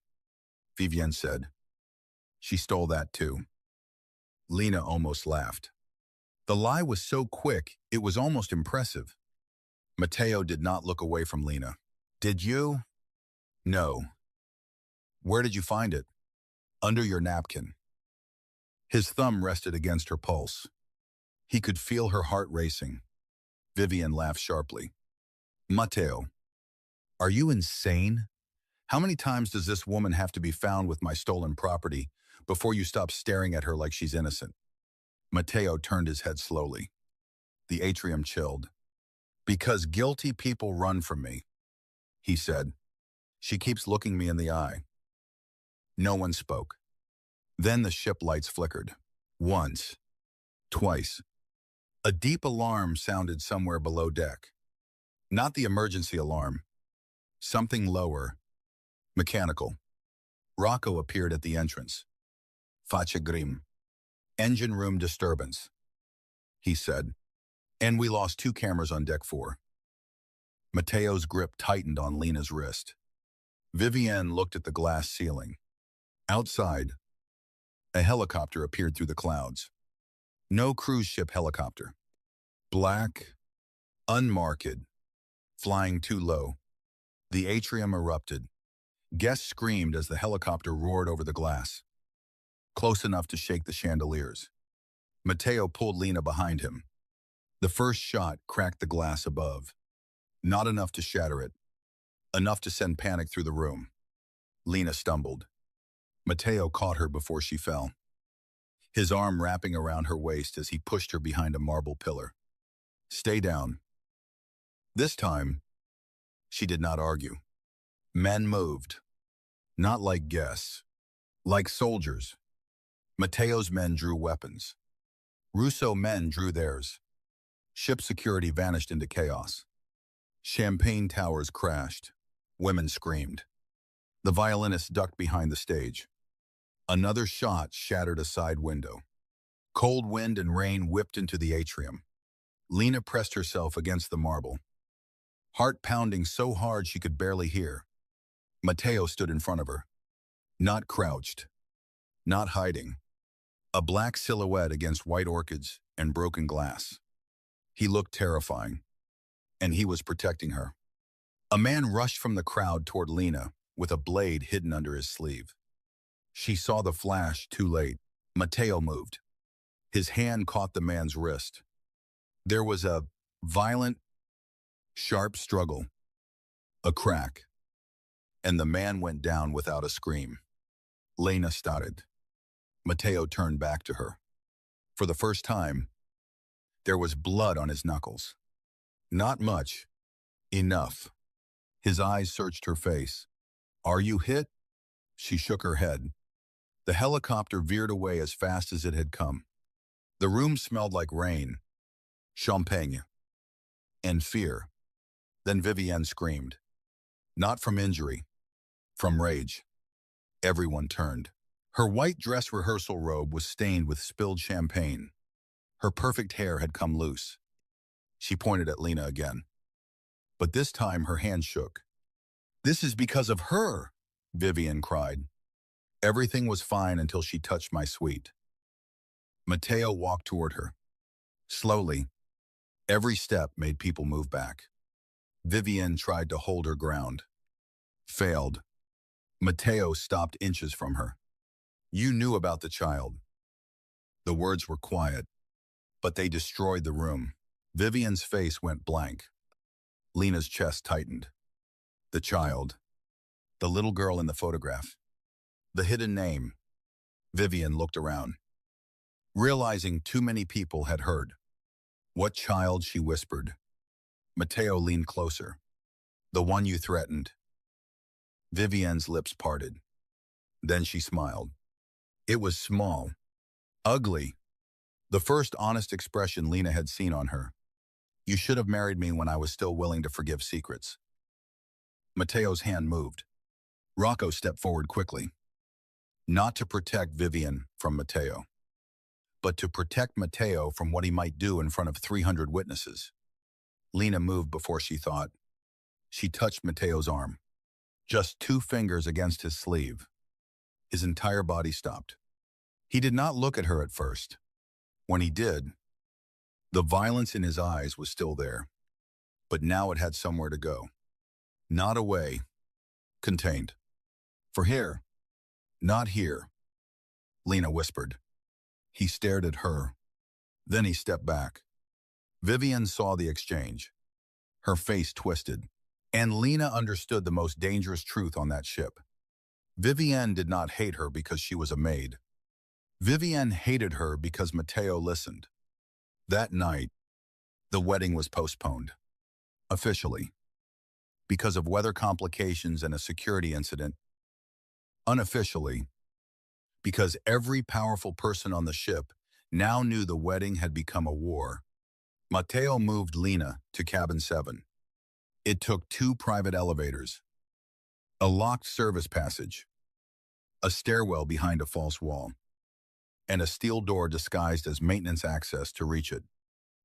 Vivienne said, "She stole that too." Lena almost laughed. The lie was so quick, it was almost impressive. Matteo did not look away from Lena. "Did you?" "No." "Where did you find it?" "Under your napkin." His thumb rested against her pulse. He could feel her heart racing. Vivienne laughed sharply. "Matteo, are you insane? How many times does this woman have to be found with my stolen property before you stop staring at her like she's innocent?" Matteo turned his head slowly. The atrium chilled. "Because guilty people run from me," he said. "She keeps looking me in the eye." No one spoke. Then the ship lights flickered. Once. Twice. A deep alarm sounded somewhere below deck. Not the emergency alarm. Something lower. Mechanical. Rocco appeared at the entrance. Faccia grim. Engine room disturbance, he said. And we lost 2 cameras on deck 4. Mateo's grip tightened on Lena's wrist. Vivienne looked at the glass ceiling. Outside, a helicopter appeared through the clouds. No cruise ship helicopter. Black, unmarked, flying too low. The atrium erupted. Guests screamed as the helicopter roared over the glass, close enough to shake the chandeliers. Mateo pulled Lena behind him. The first shot cracked the glass above. Not enough to shatter it, enough to send panic through the room. Lena stumbled. Mateo caught her before she fell, his arm wrapping around her waist as he pushed her behind a marble pillar. Stay down. This time, she did not argue. Men moved, not like guests, like soldiers. Mateo's men drew weapons. Russo men drew theirs. Ship security vanished into chaos. Champagne towers crashed. Women screamed. The violinist ducked behind the stage. Another shot shattered a side window. Cold wind and rain whipped into the atrium. Lena pressed herself against the marble, heart pounding so hard she could barely hear. Mateo stood in front of her, not crouched, not hiding, a black silhouette against white orchids and broken glass. He looked terrifying, and he was protecting her. A man rushed from the crowd toward Lena with a blade hidden under his sleeve. She saw the flash too late. Mateo moved. His hand caught the man's wrist. There was a violent, sharp struggle, a crack, and the man went down without a scream. Lena started. Mateo turned back to her. For the first time, there was blood on his knuckles. Not much. Enough. His eyes searched her face. Are you hit? She shook her head. The helicopter veered away as fast as it had come. The room smelled like rain, champagne, and fear. Then Vivienne screamed. Not from injury, from rage. Everyone turned. Her white dress rehearsal robe was stained with spilled champagne. Her perfect hair had come loose. She pointed at Lena again. But this time her hand shook. This is because of her, Vivienne cried. Everything was fine until she touched my sweet. Mateo walked toward her. Slowly, every step made people move back. Vivienne tried to hold her ground. Failed. Mateo stopped inches from her. You knew about the child. The words were quiet, but they destroyed the room. Vivienne's face went blank. Lena's chest tightened. The child. The little girl in the photograph. The hidden name. Vivienne looked around, realizing too many people had heard. What child, she whispered. Mateo leaned closer. The one you threatened. Vivienne's lips parted. Then she smiled. It was small, ugly, the first honest expression Lena had seen on her. You should have married me when I was still willing to forgive secrets. Mateo's hand moved. Rocco stepped forward quickly. Not to protect Vivienne from Mateo, but to protect Mateo from what he might do in front of 300 witnesses. Lena moved before she thought. She touched Mateo's arm. Just 2 fingers against his sleeve. His entire body stopped. He did not look at her at first. When he did, the violence in his eyes was still there, but now it had somewhere to go. Not away, contained. For here, not here, Lena whispered. He stared at her. Then he stepped back. Vivienne saw the exchange. Her face twisted, and Lena understood the most dangerous truth on that ship. Vivienne did not hate her because she was a maid. Vivienne hated her because Mateo listened. That night, the wedding was postponed. Officially. Because of weather complications and a security incident. Unofficially. Because every powerful person on the ship now knew the wedding had become a war. Mateo moved Lena to cabin 7. It took 2 private elevators, a locked service passage, a stairwell behind a false wall. and a steel door disguised as maintenance access to reach it.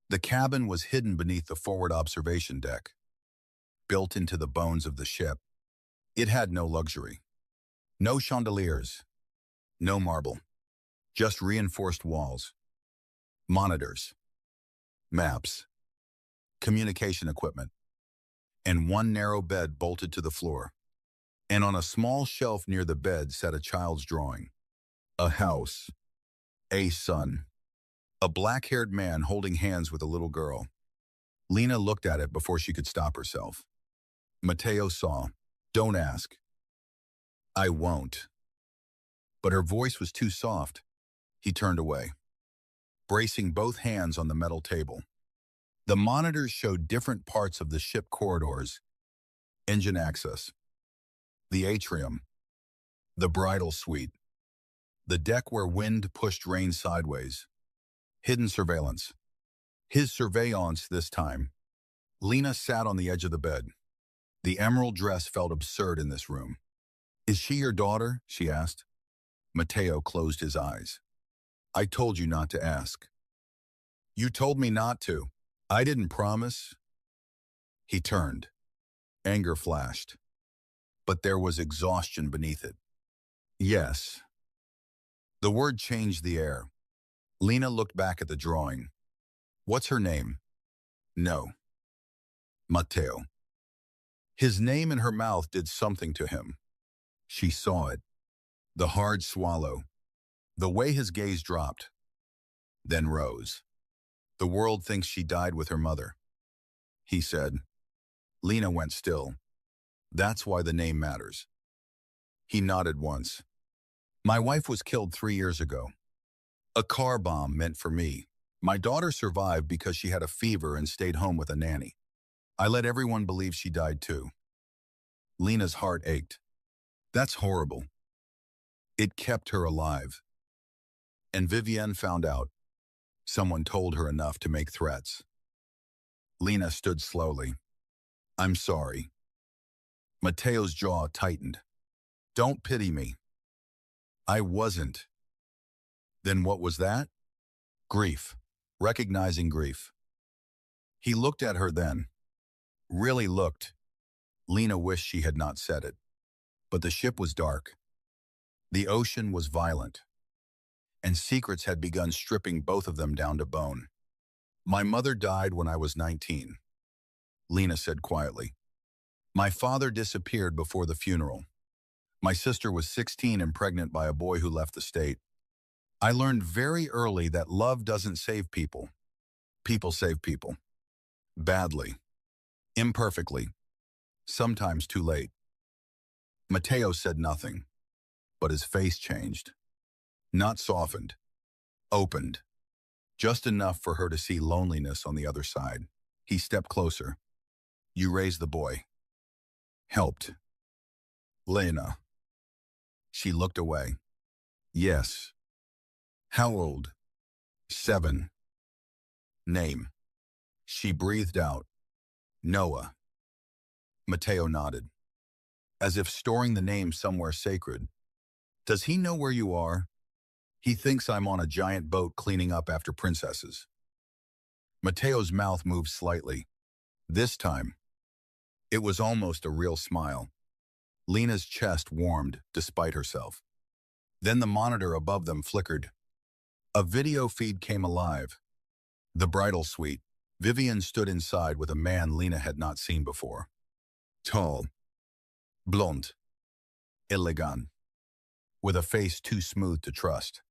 The cabin was hidden beneath the forward observation deck, built into the bones of the ship. It had no luxury. No chandeliers, no marble, just reinforced walls, monitors, maps, communication equipment, and one narrow bed bolted to the floor. And on a small shelf near the bed sat a child's drawing. A house, a son, a black-haired man holding hands with a little girl. Lena looked at it before she could stop herself. Mateo saw. Don't ask. I won't. But her voice was too soft. He turned away, bracing both hands on the metal table. The monitors showed different parts of the ship corridors, engine access, the atrium, the bridal suite, the deck where wind pushed rain sideways, hidden surveillance. His surveillance this time. Lena sat on the edge of the bed. The emerald dress felt absurd in this room. Is she your daughter? She asked. Mateo closed his eyes. I told you not to ask. You told me not to. I didn't promise. He turned. Anger flashed. But there was exhaustion beneath it. Yes. The word changed the air. Lena looked back at the drawing. What's her name? No. Mateo. His name in her mouth did something to him. She saw it. The hard swallow. The way his gaze dropped. Then rose. The world thinks she died with her mother. He said. Lena went still. That's why the name matters. He nodded once. My wife was killed 3 years ago. A car bomb meant for me. My daughter survived because she had a fever and stayed home with a nanny. I let everyone believe she died too. Lena's heart ached. That's horrible. It kept her alive. And Vivienne found out. Someone told her enough to make threats. Lena stood slowly. I'm sorry. Mateo's jaw tightened. Don't pity me. I wasn't. Then what was that? Grief. Recognizing grief. He looked at her then. Really looked. Lena wished she had not said it. But the ship was dark. The ocean was violent. And secrets had begun stripping both of them down to bone. My mother died when I was 19. Lena said quietly. My father disappeared before the funeral. My sister was 16 and pregnant by a boy who left the state. I learned very early that love doesn't save people. People save people. Badly. Imperfectly. Sometimes too late. Mateo said nothing, but his face changed. Not softened. Opened. Just enough for her to see loneliness on the other side. He stepped closer. You raised the boy. Helped. Lena. She looked away. Yes. How old? 7. Name. She breathed out. Noah. Mateo nodded, as if storing the name somewhere sacred. Does he know where you are? He thinks I'm on a giant boat cleaning up after princesses. Mateo's mouth moved slightly. This time, it was almost a real smile. Lena's chest warmed despite herself. Then the monitor above them flickered. A video feed came alive. The bridal suite. Vivienne stood inside with a man Lena had not seen before. Tall. Blonde. Elegant. With a face too smooth to trust.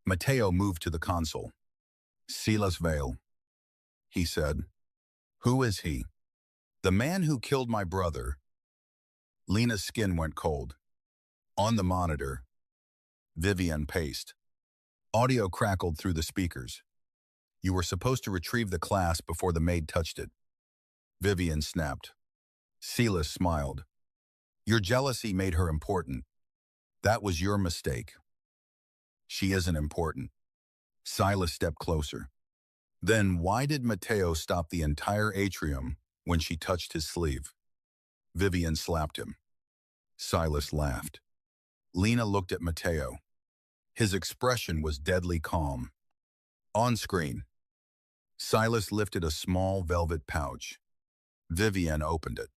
Mateo moved to the console. Silas Vale. He said. Who is he? The man who killed my brother. Lena's skin went cold. On the monitor, Vivienne paced. Audio crackled through the speakers. You were supposed to retrieve the class before the maid touched it. Vivienne snapped. Silas smiled. Your jealousy made her important. That was your mistake. She isn't important. Silas stepped closer. Then why did Mateo stop the entire atrium when she touched his sleeve? Vivienne slapped him. Silas laughed. Lena looked at Mateo. His expression was deadly calm. On screen, Silas lifted a small velvet pouch. Vivian opened it.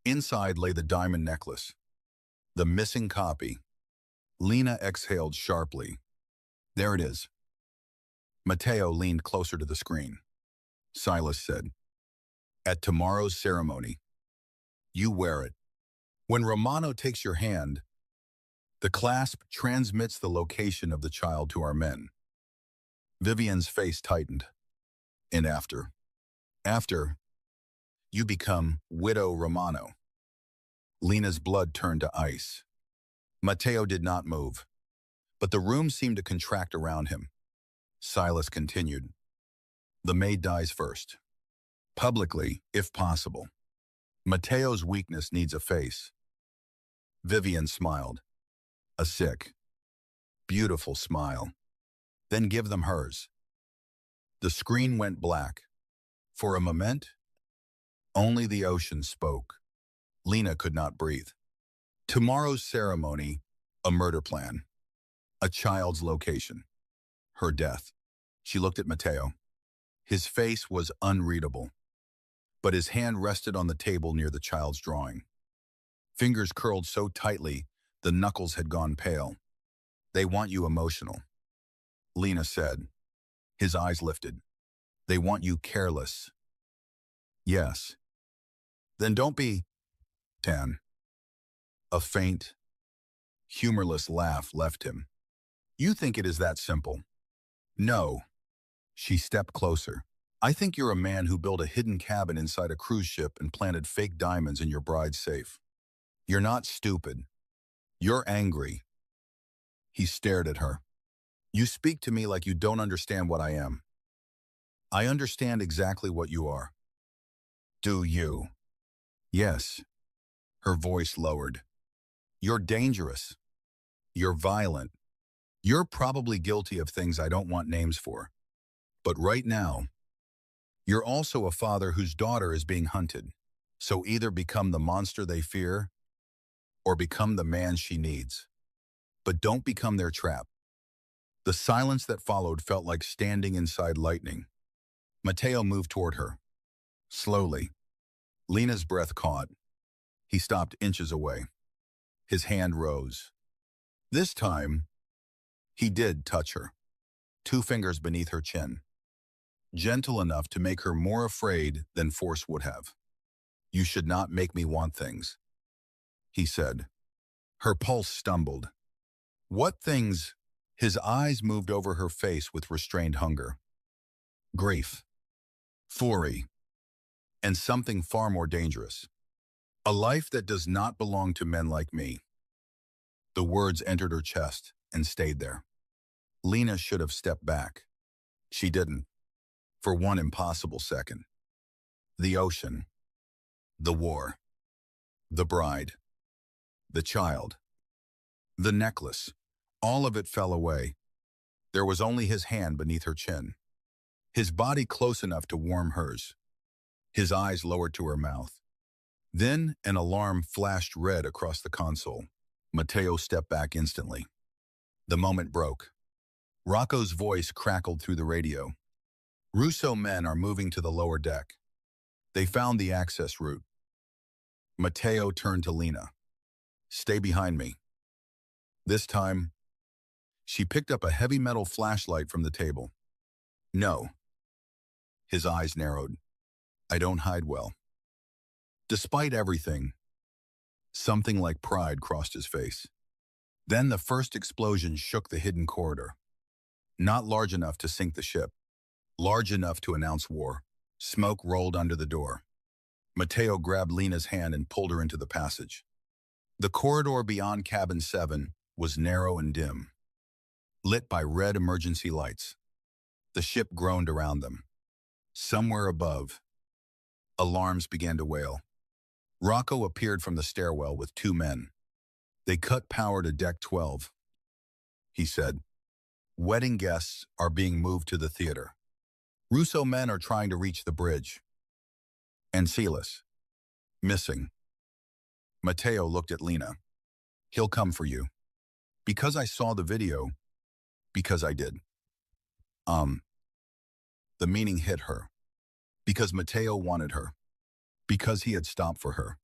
Inside lay the diamond necklace. The missing copy. Lena exhaled sharply. There it is. Mateo leaned closer to the screen. Silas said, "At tomorrow's ceremony, you wear it. When Romano takes your hand, the clasp transmits the location of the child to our men." Vivian's face tightened. "And after, you become Widow Romano." Lena's blood turned to ice. Mateo did not move, but the room seemed to contract around him. Silas continued, "The maid dies first. Publicly, if possible. Mateo's weakness needs a face." Vivian smiled. A sick, beautiful smile. "Then give them hers." The screen went black. For a moment, only the ocean spoke. Lena could not breathe. Tomorrow's ceremony, a murder plan. A child's location. Her death. She looked at Mateo. His face was unreadable, but his hand rested on the table near the child's drawing. Fingers curled so tightly, the knuckles had gone pale. "They want you emotional," Lena said. His eyes lifted. "They want you careless." "Yes." "Then don't be." Tan. A faint, humorless laugh left him. "You think it is that simple." "No." She stepped closer. "I think you're a man who built a hidden cabin inside a cruise ship and planted fake diamonds in your bride's safe. You're not stupid. You're angry." He stared at her. "You speak to me like you don't understand what I am." "I understand exactly what you are." "Do you?" "Yes." Her voice lowered. "You're dangerous. You're violent. You're probably guilty of things I don't want names for. But right now, you're also a father whose daughter is being hunted. So either become the monster they fear or become the man she needs. But don't become their trap." The silence that followed felt like standing inside lightning. Mateo moved toward her. Slowly. Lena's breath caught. He stopped inches away. His hand rose. This time, he did touch her. 2 fingers beneath her chin. Gentle enough to make her more afraid than force would have. "You should not make me want things," he said. Her pulse stumbled. "What things?" His eyes moved over her face with restrained hunger. "Grief. Fury. And something far more dangerous. A life that does not belong to men like me." The words entered her chest and stayed there. Lena should have stepped back. She didn't. For one impossible second. The ocean. The war. The bride. The child. The necklace. All of it fell away. There was only his hand beneath her chin. His body close enough to warm hers. His eyes lowered to her mouth. Then an alarm flashed red across the console. Mateo stepped back instantly. The moment broke. Rocco's voice crackled through the radio. "Russo men are moving to the lower deck. They found the access route." Mateo turned to Lena. "Stay behind me." This time, she picked up a heavy metal flashlight from the table. "No." His eyes narrowed. "I don't hide well." Despite everything, something like pride crossed his face. Then the first explosion shook the hidden corridor. Not large enough to sink the ship, large enough to announce war. Smoke rolled under the door. Mateo grabbed Lena's hand and pulled her into the passage. The corridor beyond cabin 7 was narrow and dim, lit by red emergency lights. The ship groaned around them. Somewhere above, alarms began to wail. Rocco appeared from the stairwell with 2 men. "They cut power to deck 12, he said. "Wedding guests are being moved to the theater. Russo men are trying to reach the bridge. And Silas. Missing." Mateo looked at Lena. "He'll come for you." "Because I saw the video, Because I did. Um, the meaning hit her. Because Mateo wanted her. Because he had stopped for her.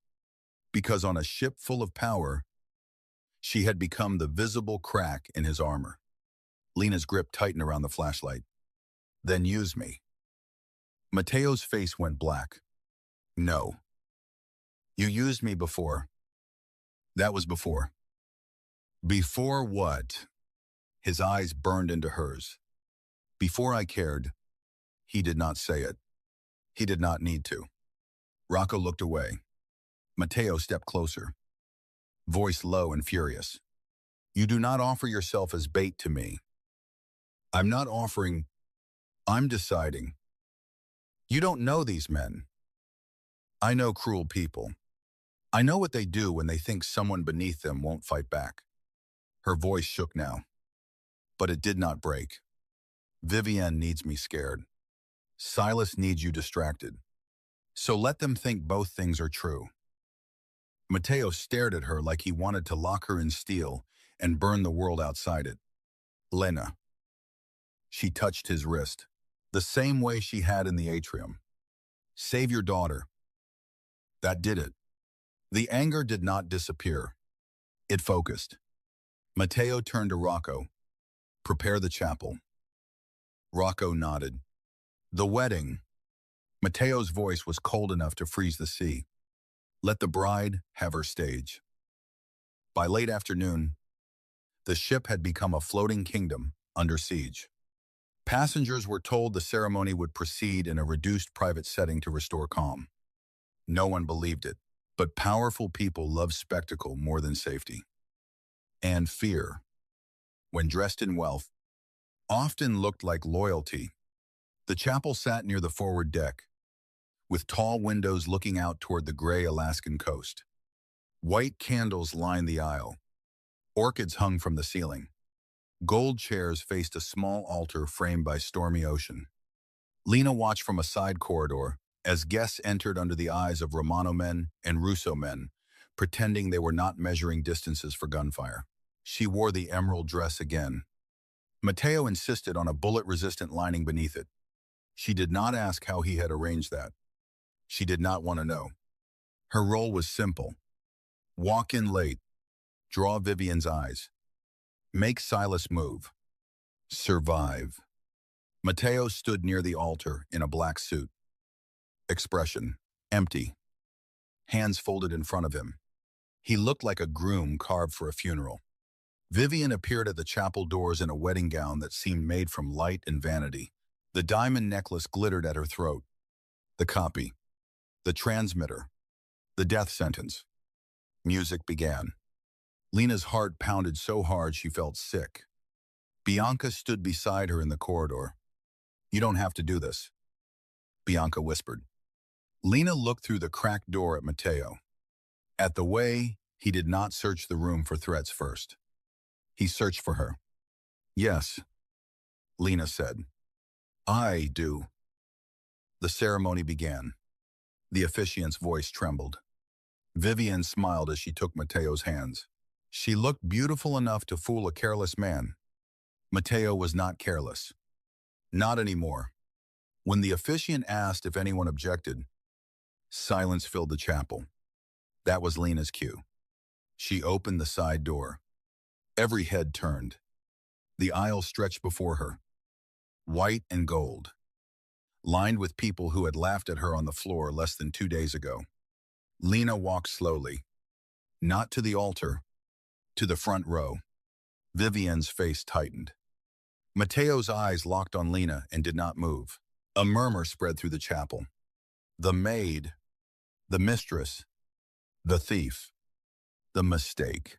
Because on a ship full of power, she had become the visible crack in his armor. Lena's grip tightened around the flashlight. Then use me. Mateo's face went black. No. You used me before. That was before. Before what? His eyes burned into hers. Before I cared. He did not say it. He did not need to. Rocco looked away. Mateo stepped closer. Voice low and furious. You do not offer yourself as bait to me. I'm not offering. I'm deciding. You don't know these men. I know cruel people. I know what they do when they think someone beneath them won't fight back. Her voice shook now. But it did not break. Vivienne needs me scared. Silas needs you distracted. So let them think both things are true. Mateo stared at her like he wanted to lock her in steel and burn the world outside it. Lena. She touched his wrist, the same way she had in the atrium. Save your daughter. That did it. The anger did not disappear. It focused. Mateo turned to Rocco. Prepare the chapel. Rocco nodded. The wedding. Mateo's voice was cold enough to freeze the sea. Let the bride have her stage. By late afternoon, the ship had become a floating kingdom under siege. Passengers were told the ceremony would proceed in a reduced private setting to restore calm. No one believed it, but powerful people love spectacle more than safety. And fear, when dressed in wealth, often looked like loyalty. The chapel sat near the forward deck, with tall windows looking out toward the gray Alaskan coast. White candles lined the aisle. Orchids hung from the ceiling. Gold chairs faced a small altar framed by stormy ocean. Lena watched from a side corridor as guests entered under the eyes of Romano men and Russo men, pretending they were not measuring distances for gunfire. She wore the emerald dress again. Mateo insisted on a bullet-resistant lining beneath it. She did not ask how he had arranged that. She did not want to know. Her role was simple. Walk in late. Draw Vivienne's eyes. Make Silas move. Survive. Mateo stood near the altar in a black suit. Expression, empty. Hands folded in front of him. He looked like a groom carved for a funeral. Vivienne appeared at the chapel doors in a wedding gown that seemed made from light and vanity. The diamond necklace glittered at her throat. The copy. The transmitter. The death sentence. Music began. Lena's heart pounded so hard she felt sick. Bianca stood beside her in the corridor. You don't have to do this, Bianca whispered. Lena looked through the cracked door at Mateo. At the way, he did not search the room for threats first. He searched for her. Yes, Lena said. I do. The ceremony began. The officiant's voice trembled. Vivienne smiled as she took Mateo's hands. She looked beautiful enough to fool a careless man. Mateo was not careless. Not anymore. When the officiant asked if anyone objected, silence filled the chapel. That was Lena's cue. She opened the side door. Every head turned. The aisle stretched before her, white and gold, lined with people who had laughed at her on the floor less than 2 days ago. Lena walked slowly, not to the altar, to the front row. Vivienne's face tightened. Mateo's eyes locked on Lena and did not move. A murmur spread through the chapel. The maid, the mistress, the thief, the mistake.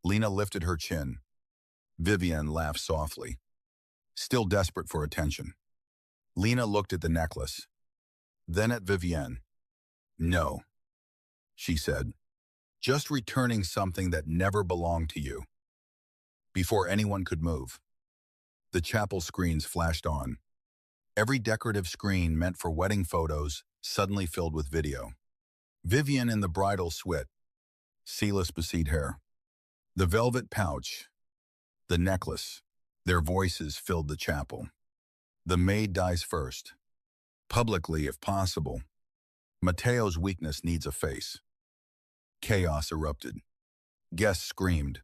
Lena lifted her chin. Vivienne laughed softly, still desperate for attention. Lena looked at the necklace, then at Vivienne. No, she said, just returning something that never belonged to you. Before anyone could move, the chapel screens flashed on. Every decorative screen meant for wedding photos suddenly filled with video. Vivienne in the bridal suite, Silas beside her. The velvet pouch, the necklace, Their voices filled the chapel. The maid dies first. Publicly, if possible. Mateo's weakness needs a face. Chaos erupted. Guests screamed.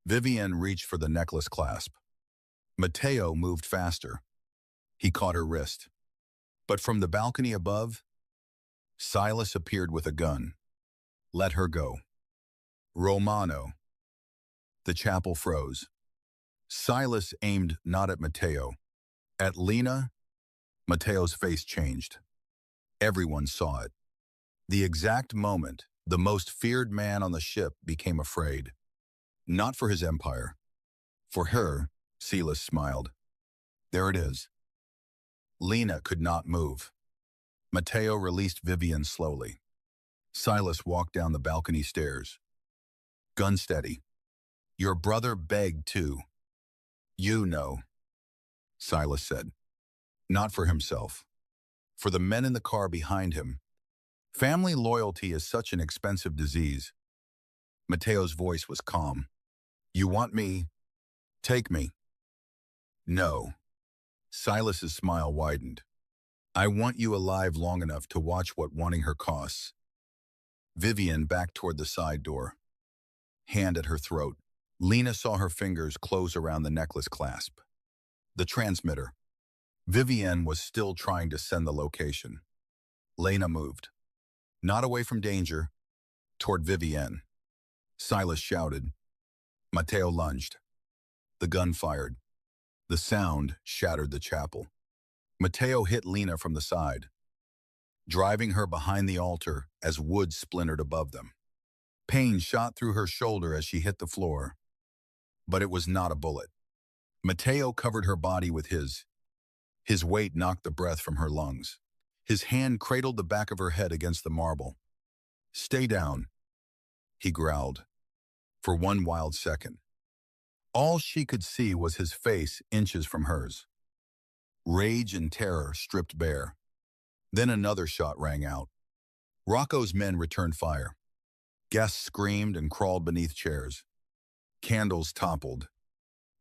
Vivienne reached for the necklace clasp. Mateo moved faster. He caught her wrist. But from the balcony above, Silas appeared with a gun. Let her go. Romano. The chapel froze. Silas aimed not at Mateo. At Lena, Mateo's face changed. Everyone saw it. The exact moment the most feared man on the ship became afraid. Not for his empire. For her, Silas smiled. There it is. Lena could not move. Mateo released Vivienne slowly. Silas walked down the balcony stairs. Gun steady. Your brother begged too. You know, Silas said. Not for himself. For the men in the car behind him. Family loyalty is such an expensive disease. Mateo's voice was calm. You want me? Take me. No. Silas's smile widened. I want you alive long enough to watch what wanting her costs. Vivienne backed toward the side door. Hand at her throat. Lena saw her fingers close around the necklace clasp. The transmitter. Vivienne was still trying to send the location. Lena moved. Not away from danger, toward Vivienne. Silas shouted. Mateo lunged. The gun fired. The sound shattered the chapel. Mateo hit Lena from the side, driving her behind the altar as wood splintered above them. Pain shot through her shoulder as she hit the floor, but it was not a bullet. Mateo covered her body with his. His weight knocked the breath from her lungs. His hand cradled the back of her head against the marble. Stay down, he growled, for one wild second. All she could see was his face inches from hers. Rage and terror stripped bare. Then another shot rang out. Rocco's men returned fire. Guests screamed and crawled beneath chairs. Candles toppled.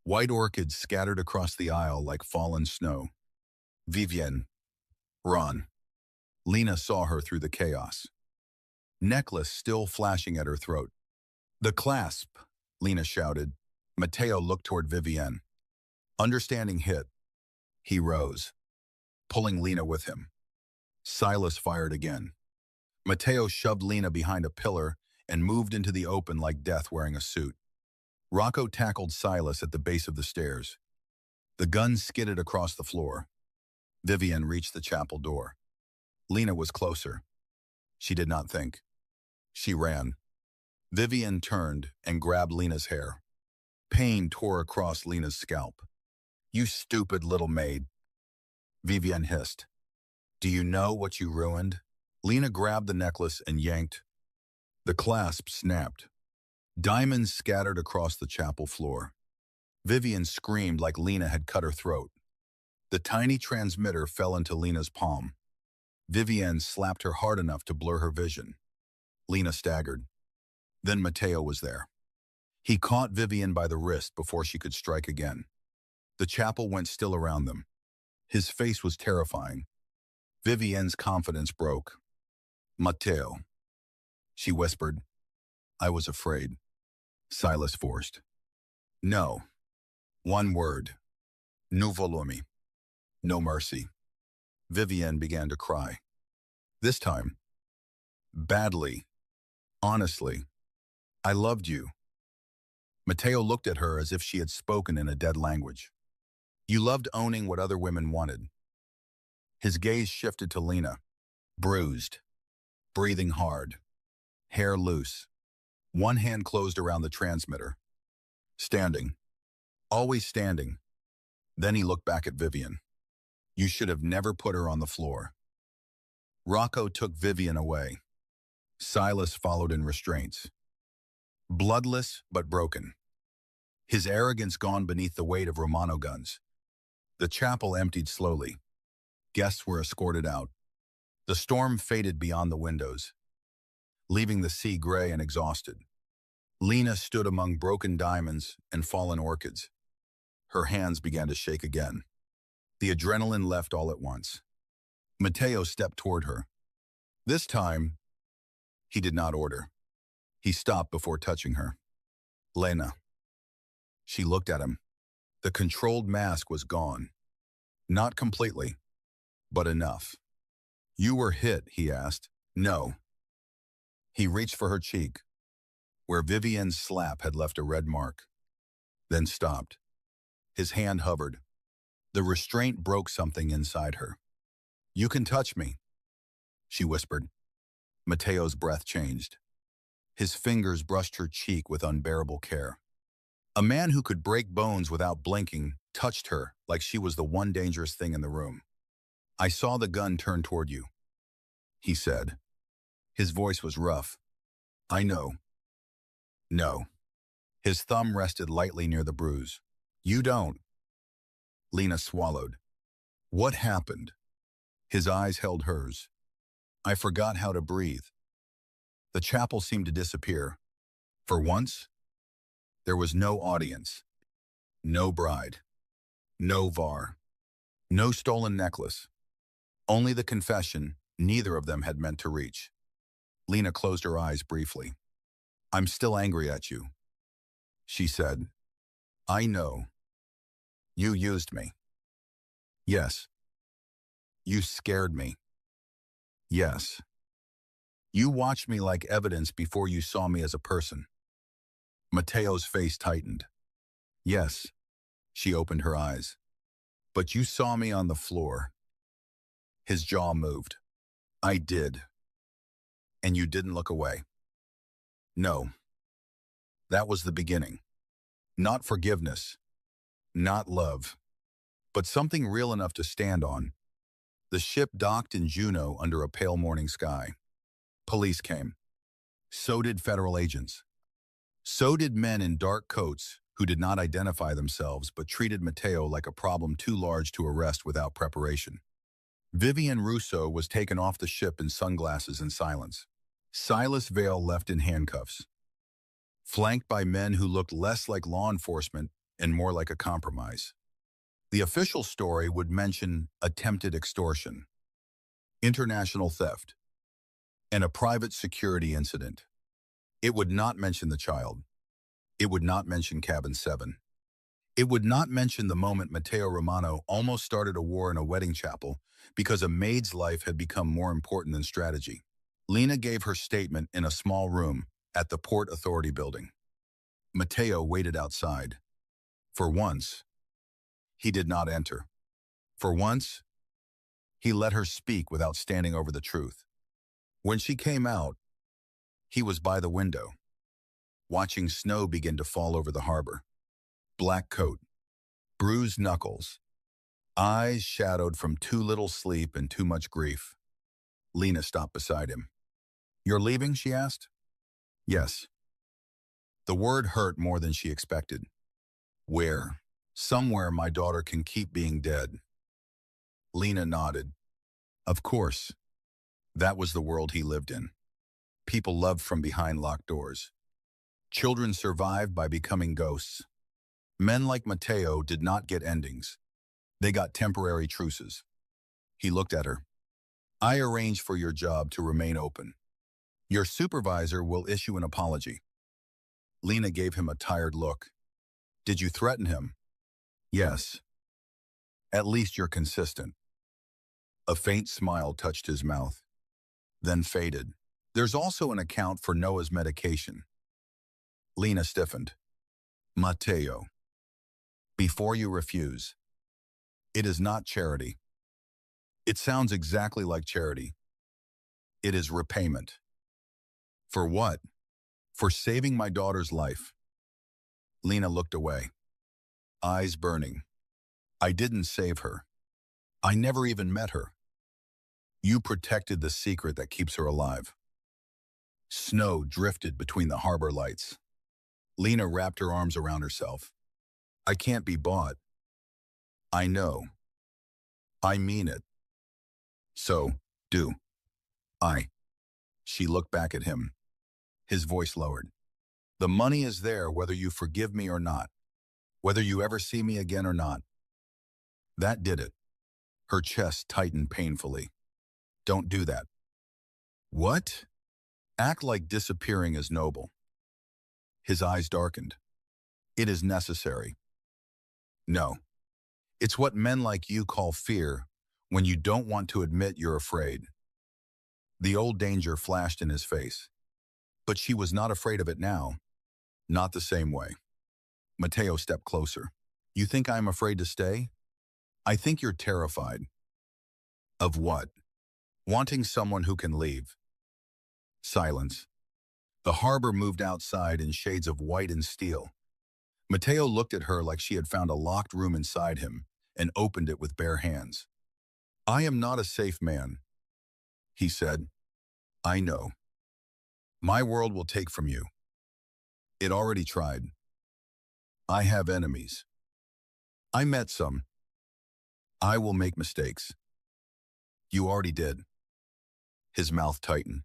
White orchids scattered across the aisle like fallen snow. Vivienne. Run. Lena saw her through the chaos. Necklace still flashing at her throat. The clasp, Lena shouted. Mateo looked toward Vivienne. Understanding hit. He rose, pulling Lena with him. Silas fired again. Mateo shoved Lena behind a pillar and moved into the open like death wearing a suit. Rocco tackled Silas at the base of the stairs. The gun skidded across the floor. Vivienne reached the chapel door. Lena was closer. She did not think. She ran. Vivienne turned and grabbed Lena's hair. Pain tore across Lena's scalp. You stupid little maid. Vivienne hissed. Do you know what you ruined? Lena grabbed the necklace and yanked. The clasp snapped. Diamonds scattered across the chapel floor. Vivienne screamed like Lena had cut her throat. The tiny transmitter fell into Lena's palm. Vivienne slapped her hard enough to blur her vision. Lena staggered. Then Mateo was there. He caught Vivienne by the wrist before she could strike again. The chapel went still around them. His face was terrifying. Vivienne's confidence broke. Mateo. She whispered. I was afraid. Silas forced. No. One word. No volume. No mercy. Vivienne began to cry. This time. Badly. Honestly. I loved you. Mateo looked at her as if she had spoken in a dead language. You loved owning what other women wanted. His gaze shifted to Lena, bruised, breathing hard, hair loose. One hand closed around the transmitter. Standing. Always standing. Then he looked back at Vivienne. You should have never put her on the floor. Rocco took Vivienne away. Silas followed in restraints. Bloodless but broken. His arrogance gone beneath the weight of Romano guns. The chapel emptied slowly. Guests were escorted out. The storm faded beyond the windows, leaving the sea gray and exhausted. Lena stood among broken diamonds and fallen orchids. Her hands began to shake again. The adrenaline left all at once. Matteo stepped toward her. This time, he did not order. He stopped before touching her. Lena. She looked at him. The controlled mask was gone. Not completely, but enough. You were hit, he asked. No. He reached for her cheek, where Vivienne's slap had left a red mark, then stopped. His hand hovered. The restraint broke something inside her. You can touch me, she whispered. Matteo's breath changed. His fingers brushed her cheek with unbearable care. A man who could break bones without blinking touched her like she was the one dangerous thing in the room. I saw the gun turn toward you, he said. His voice was rough. I know. No. His thumb rested lightly near the bruise. You don't. Lena swallowed. What happened? His eyes held hers. I forgot how to breathe. The chapel seemed to disappear. For once, there was no audience, no bride, no var, no stolen necklace. Only the confession neither of them had meant to reach. Lena closed her eyes briefly. I'm still angry at you, she said. I know. You used me. Yes. You scared me. Yes. You watched me like evidence before you saw me as a person. Matteo's face tightened. Yes. She opened her eyes. But you saw me on the floor. His jaw moved. I did. And you didn't look away. No. That was the beginning. Not forgiveness. Not love. But something real enough to stand on. The ship docked in Juneau under a pale morning sky. Police came. So did federal agents. So did men in dark coats who did not identify themselves but treated Matteo like a problem too large to arrest without preparation. Vivienne Russo was taken off the ship in sunglasses and silence. Silas Vale left in handcuffs, flanked by men who looked less like law enforcement and more like a compromise. The official story would mention attempted extortion, international theft, and a private security incident. It would not mention the child. It would not mention Cabin 7. It would not mention the moment Matteo Romano almost started a war in a wedding chapel because a maid's life had become more important than strategy. Lena gave her statement in a small room at the Port Authority building. Matteo waited outside. For once, he did not enter. For once, he let her speak without standing over the truth. When she came out, he was by the window, watching snow begin to fall over the harbor. Black coat, bruised knuckles, eyes shadowed from too little sleep and too much grief. Lena stopped beside him. You're leaving, she asked. Yes. The word hurt more than she expected. Where? Somewhere my daughter can keep being dead. Lena nodded. Of course. That was the world he lived in. People loved from behind locked doors. Children survived by becoming ghosts. Men like Matteo did not get endings. They got temporary truces. He looked at her. I arranged for your job to remain open. Your supervisor will issue an apology. Lena gave him a tired look. Did you threaten him? Yes. At least you're consistent. A faint smile touched his mouth, then faded. There's also an account for Noah's medication. Lena stiffened. Matteo. Before you refuse. It is not charity. It sounds exactly like charity. It is repayment. For what? For saving my daughter's life. Lena looked away, eyes burning. I didn't save her. I never even met her. You protected the secret that keeps her alive. Snow drifted between the harbor lights. Lena wrapped her arms around herself. I can't be bought. I know. I mean it. So, do. I. She looked back at him. His voice lowered. The money is there whether you forgive me or not. whether you ever see me again or not. That did it. Her chest tightened painfully. Don't do that. What? Act like disappearing is noble. His eyes darkened. It is necessary. No. It's what men like you call fear when you don't want to admit you're afraid. The old danger flashed in his face. But she was not afraid of it now. Not the same way. Mateo stepped closer. You think I'm afraid to stay? I think you're terrified. Of what? Wanting someone who can leave. Silence. The harbor moved outside in shades of white and steel. Mateo looked at her like she had found a locked room inside him and opened it with bare hands. I am not a safe man, he said. I know. My world will take from you. It already tried. I have enemies. I met some. I will make mistakes. You already did. His mouth tightened.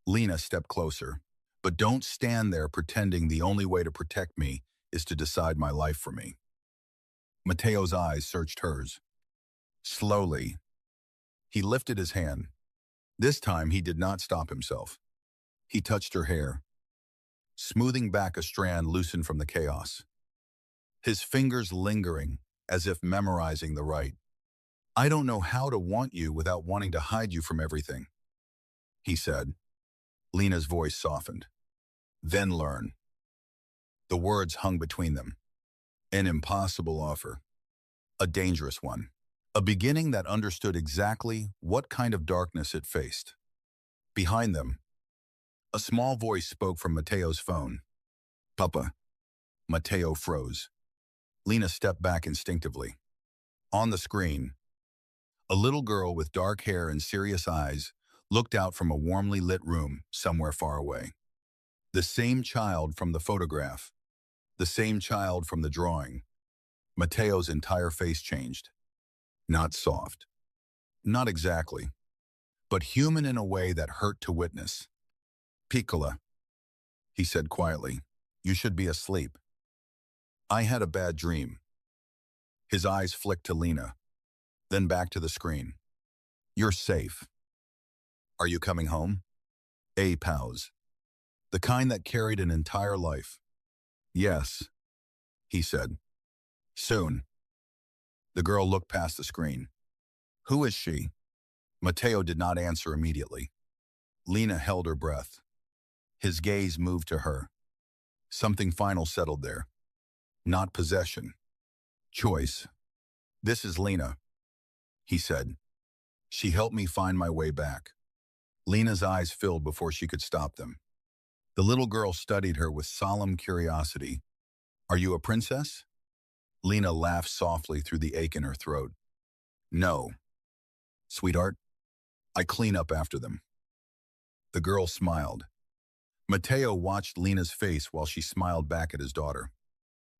Lena stepped closer. But don't stand there pretending the only way to protect me is to decide my life for me. Mateo's eyes searched hers. Slowly, he lifted his hand. This time he did not stop himself. He touched her hair, smoothing back a strand loosened from the chaos. His fingers lingering, as if memorizing the rite. I don't know how to want you without wanting to hide you from everything, he said. Lena's voice softened. Then learn. The words hung between them. An impossible offer. A dangerous one. A beginning that understood exactly what kind of darkness it faced. Behind them, a small voice spoke from Mateo's phone. Papa. Mateo froze. Lena stepped back instinctively. On the screen, a little girl with dark hair and serious eyes looked out from a warmly lit room somewhere far away. The same child from the photograph. The same child from the drawing. Mateo's entire face changed. Not soft. Not exactly. But human in a way that hurt to witness. Piccola, he said quietly, you should be asleep. I had a bad dream. His eyes flicked to Lena, then back to the screen. You're safe. Are you coming home? A pause. The kind that carried an entire life. Yes, he said. Soon. The girl looked past the screen. Who is she? Mateo did not answer immediately. Lena held her breath. His gaze moved to her. Something final settled there. Not possession. Choice. This is Lena, he said. She helped me find my way back. Lena's eyes filled before she could stop them. The little girl studied her with solemn curiosity. Are you a princess? Lena laughed softly through the ache in her throat. No. Sweetheart, I clean up after them. The girl smiled. Mateo watched Lena's face while she smiled back at his daughter.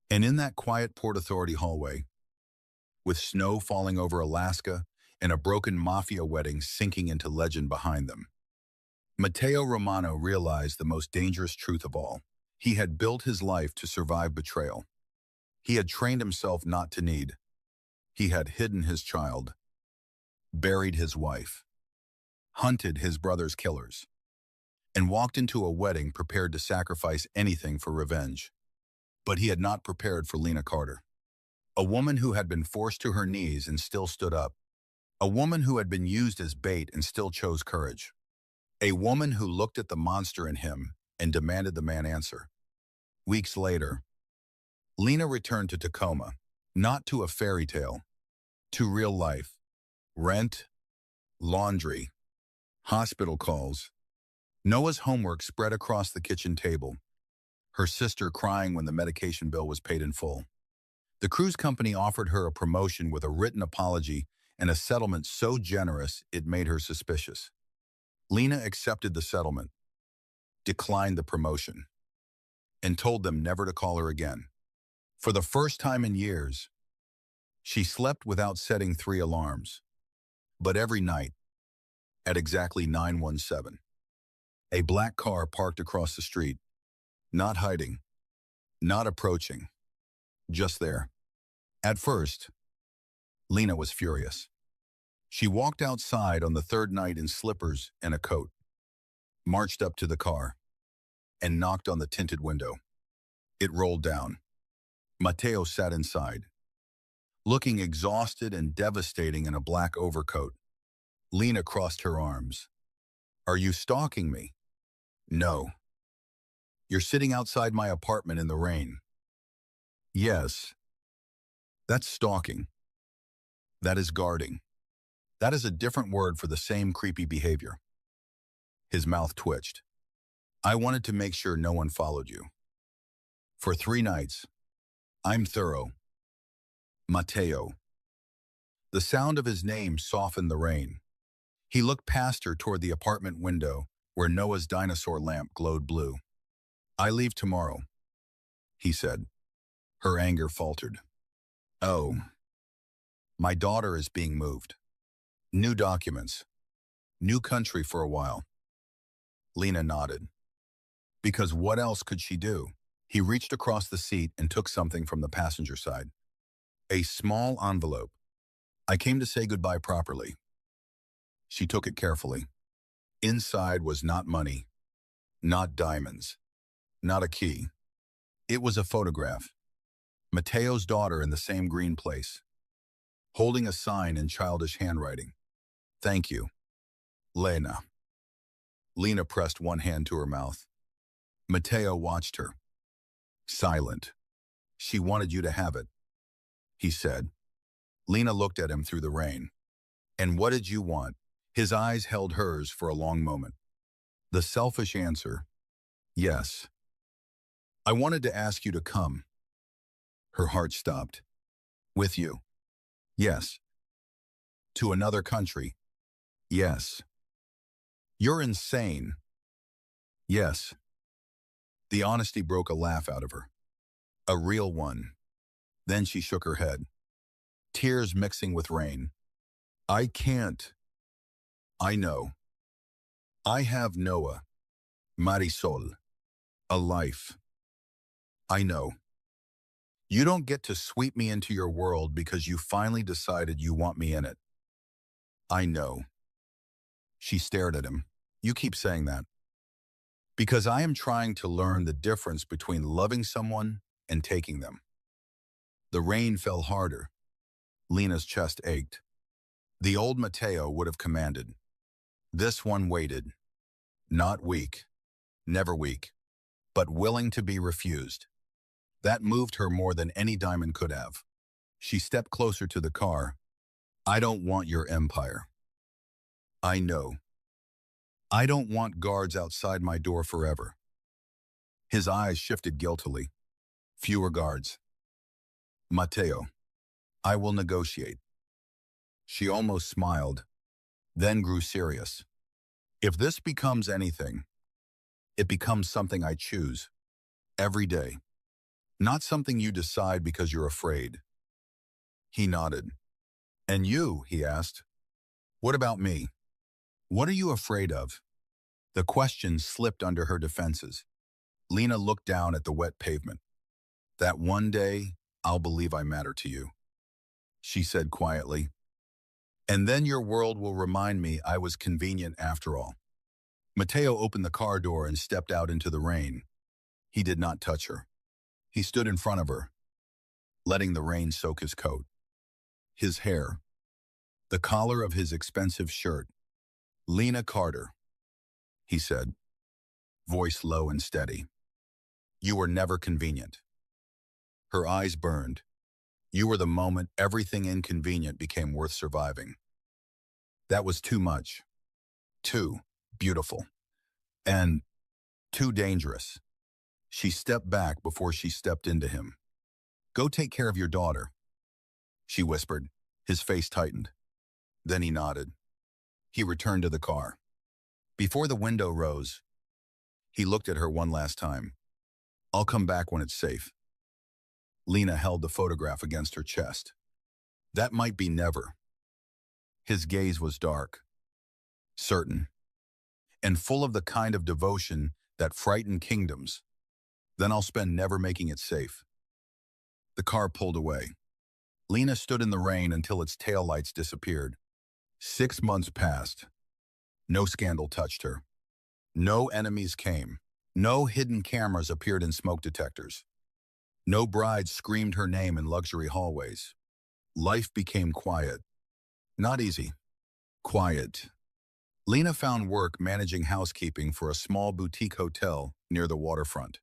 And in that quiet Port Authority hallway, with snow falling over Alaska and a broken Mafia wedding sinking into legend behind them, Mateo Romano realized the most dangerous truth of all. He had built his life to survive betrayal. He had trained himself not to need. He had hidden his child, buried his wife, hunted his brother's killers, and walked into a wedding prepared to sacrifice anything for revenge. But he had not prepared for Lena Carter. A woman who had been forced to her knees and still stood up. A woman who had been used as bait and still chose courage. A woman who looked at the monster in him and demanded the man answer. Weeks later, Lena returned to Tacoma, not to a fairy tale, to real life. Rent, laundry, hospital calls. Noah's homework spread across the kitchen table, her sister crying when the medication bill was paid in full. The cruise company offered her a promotion with a written apology and a settlement so generous it made her suspicious. Lena accepted the settlement, declined the promotion, and told them never to call her again. For the first time in years, she slept without setting 3 alarms. But every night, at exactly 9:17, a black car parked across the street, not hiding, not approaching, just there. At first, Lena was furious. She walked outside on the third night in slippers and a coat, marched up to the car, and knocked on the tinted window. It rolled down. Matteo sat inside, looking exhausted and devastating in a black overcoat. Lena crossed her arms. Are you stalking me? No. You're sitting outside my apartment in the rain. Yes. That's stalking. That is guarding. That is a different word for the same creepy behavior. His mouth twitched. I wanted to make sure no one followed you. For 3 nights. I'm thorough. Matteo. The sound of his name softened the rain. He looked past her toward the apartment window where Noah's dinosaur lamp glowed blue. I leave tomorrow, he said. Her anger faltered. Oh. My daughter is being moved. New documents. New country for a while. Lena nodded. Because what else could she do? He reached across the seat and took something from the passenger side. A small envelope. I came to say goodbye properly. She took it carefully. Inside was not money, not diamonds, not a key. It was a photograph. Matteo's daughter in the same green place, holding a sign in childish handwriting. Thank you, Lena. Lena pressed one hand to her mouth. Matteo watched her. Silent. She wanted you to have it, he said. Lena looked at him through the rain. And what did you want? His eyes held hers for a long moment. The selfish answer, yes. I wanted to ask you to come. Her heart stopped. With you? Yes. To another country? Yes. You're insane. Yes. The honesty broke a laugh out of her. A real one. Then she shook her head. Tears mixing with rain. I can't. I know. I have Noah, Marisol, a life. I know. You don't get to sweep me into your world because you finally decided you want me in it. I know. She stared at him. You keep saying that. Because I am trying to learn the difference between loving someone and taking them. The rain fell harder. Lena's chest ached. The old Matteo would have commanded. This one waited. Not weak. Never weak. But willing to be refused. That moved her more than any diamond could have. She stepped closer to the car. I don't want your empire. I know. I don't want guards outside my door forever. His eyes shifted guiltily. Fewer guards. Matteo, I will negotiate. She almost smiled, then grew serious. If this becomes anything, it becomes something I choose. Every day. Not something you decide because you're afraid. He nodded. And you, he asked. What about me? What are you afraid of? The question slipped under her defenses. Lena looked down at the wet pavement. That one day, I'll believe I matter to you, she said quietly. And then your world will remind me I was convenient after all. Matteo opened the car door and stepped out into the rain. He did not touch her. He stood in front of her, letting the rain soak his coat. His hair, the collar of his expensive shirt. Lena Carter, he said, voice low and steady. You were never convenient. Her eyes burned. You were the moment everything inconvenient became worth surviving. That was too much. Too beautiful. And too dangerous. She stepped back before she stepped into him. Go take care of your daughter, she whispered. His face tightened. Then he nodded. He returned to the car. Before the window rose, he looked at her one last time. I'll come back when it's safe. Lena held the photograph against her chest. That might be never. His gaze was dark, certain, and full of the kind of devotion that frightened kingdoms. Then I'll spend never making it safe. The car pulled away. Lena stood in the rain until its taillights disappeared. 6 months passed. No scandal touched her. No enemies came. No hidden cameras appeared in smoke detectors. No brides screamed her name in luxury hallways. Life became quiet. Not easy. Quiet. Lena found work managing housekeeping for a small boutique hotel near the waterfront,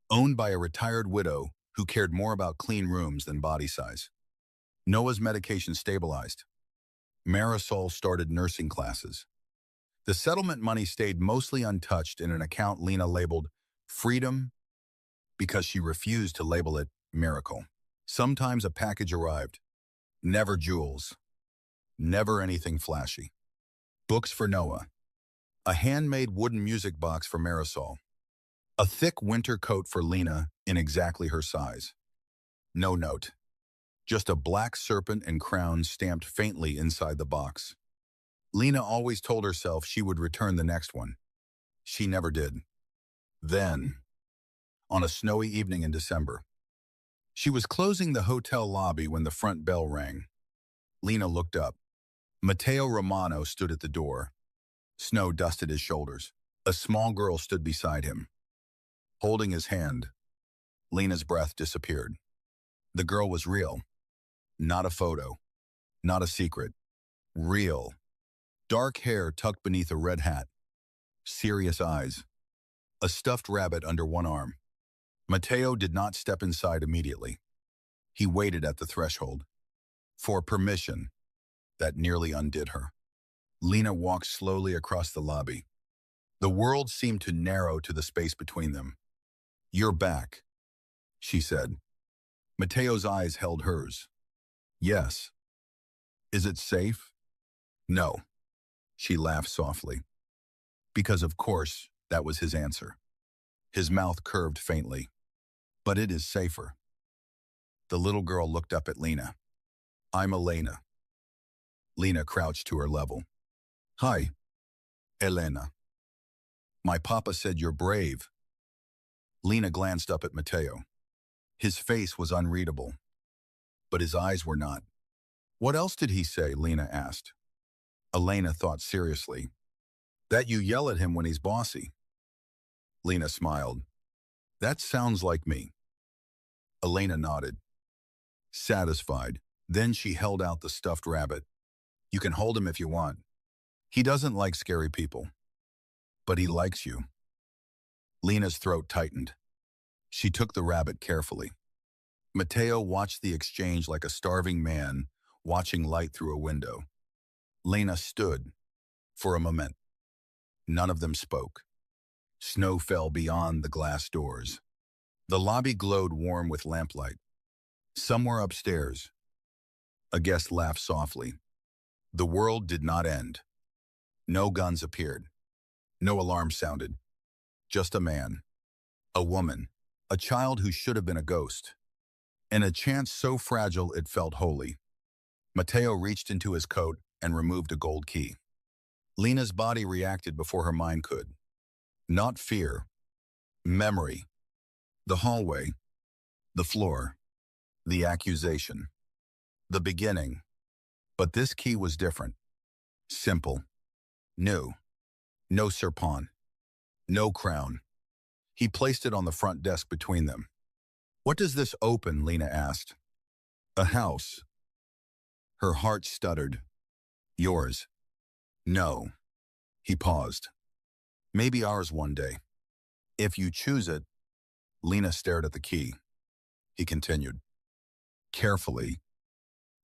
owned by a retired widow who cared more about clean rooms than body size. Noah's medication stabilized. Marisol started nursing classes. The settlement money stayed mostly untouched in an account Lena labeled Freedom because she refused to label it Miracle. Sometimes a package arrived. Never jewels. Never anything flashy. Books for Noah. A handmade wooden music box for Marisol. A thick winter coat for Lena in exactly her size. No note. Just a black serpent and crown stamped faintly inside the box. Lena always told herself she would return the next one. She never did. Then, on a snowy evening in December, she was closing the hotel lobby when the front bell rang. Lena looked up. Matteo Romano stood at the door. Snow dusted his shoulders. A small girl stood beside him. Holding his hand, Lena's breath disappeared. The girl was real. Not a photo. Not a secret. Real. Dark hair tucked beneath a red hat. Serious eyes. A stuffed rabbit under one arm. Matteo did not step inside immediately. He waited at the threshold. For permission. That nearly undid her. Lena walked slowly across the lobby. The world seemed to narrow to the space between them. "You're back," she said. Matteo's eyes held hers. "Yes." "Is it safe?" "No." She laughed softly. Because of course, that was his answer. His mouth curved faintly. "But it is safer." The little girl looked up at Lena. "I'm Elena." Lena crouched to her level. "Hi, Elena. My papa said you're brave." Lena glanced up at Matteo. His face was unreadable, but his eyes were not. "What else did he say?" Lena asked. Elena thought seriously. "That you yell at him when he's bossy." Lena smiled. "That sounds like me." Elena nodded, satisfied. Then she held out the stuffed rabbit. "You can hold him if you want. He doesn't like scary people. But he likes you." Lena's throat tightened. She took the rabbit carefully. Matteo watched the exchange like a starving man watching light through a window. Lena stood. For a moment, none of them spoke. Snow fell beyond the glass doors. The lobby glowed warm with lamplight. Somewhere upstairs, a guest laughed softly. The world did not end. No guns appeared. No alarm sounded. Just a man, a woman, a child who should have been a ghost. And a chance so fragile it felt holy. Matteo reached into his coat and removed a gold key. Lena's body reacted before her mind could. Not fear. Memory. The hallway. The floor. The accusation. The beginning. But this key was different. Simple. New. No serpent. No crown. He placed it on the front desk between them. "What does this open?" Lena asked. "A house." Her heart stuttered. "Yours." "No." He paused. "Maybe ours one day. If you choose it." Lena stared at the key. He continued. Carefully,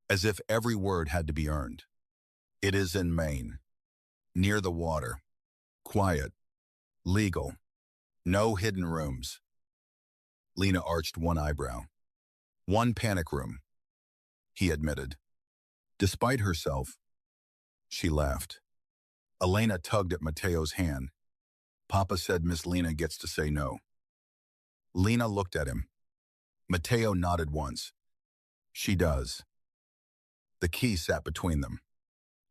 as if every word had to be earned. "It is in Maine. Near the water. Quiet. Legal. No hidden rooms." Lena arched one eyebrow. "One panic room," he admitted. Despite herself, she laughed. Elena tugged at Matteo's hand. "Papa said Miss Lena gets to say no." Lena looked at him. Matteo nodded once. "She does." The key sat between them.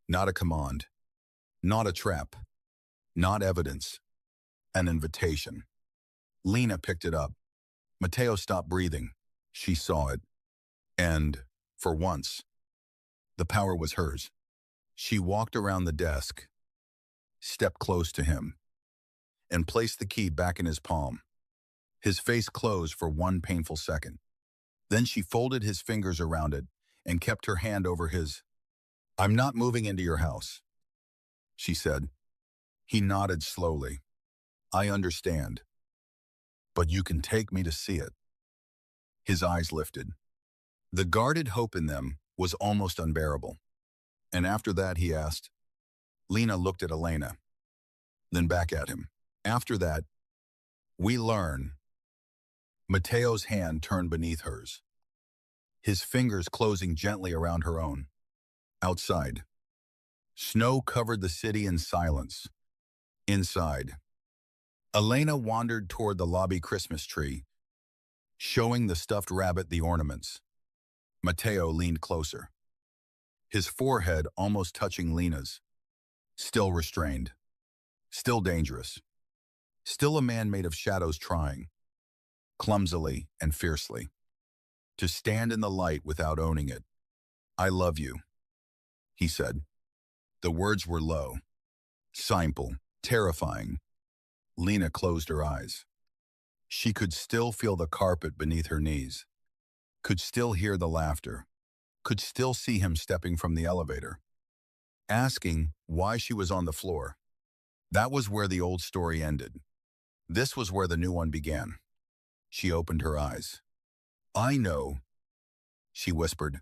Not a command. Not a trap. Not evidence. An invitation. Lena picked it up. Matteo stopped breathing. She saw it, and, for once, the power was hers. She walked around the desk, stepped close to him, and placed the key back in his palm. His face closed for one painful second. Then she folded his fingers around it and kept her hand over his. "I'm not moving into your house," she said. He nodded slowly. "I understand, but you can take me to see it." His eyes lifted. The guarded hope in them was almost unbearable. And after that, he asked. Lena looked at Elena, then back at him. After that, we learn. Mateo's hand turned beneath hers, his fingers closing gently around her own. Outside, snow covered the city in silence. Inside, Elena wandered toward the lobby Christmas tree, showing the stuffed rabbit the ornaments. Mateo leaned closer, his forehead almost touching Lena's. Still restrained, still dangerous, still a man made of shadows trying, clumsily and fiercely, to stand in the light without owning it. "I love you," he said. The words were low, simple, terrifying. Lena closed her eyes. She could still feel the carpet beneath her knees, could still hear the laughter, could still see him stepping from the elevator, asking why she was on the floor. That was where the old story ended. This was where the new one began. She opened her eyes. "I know," she whispered.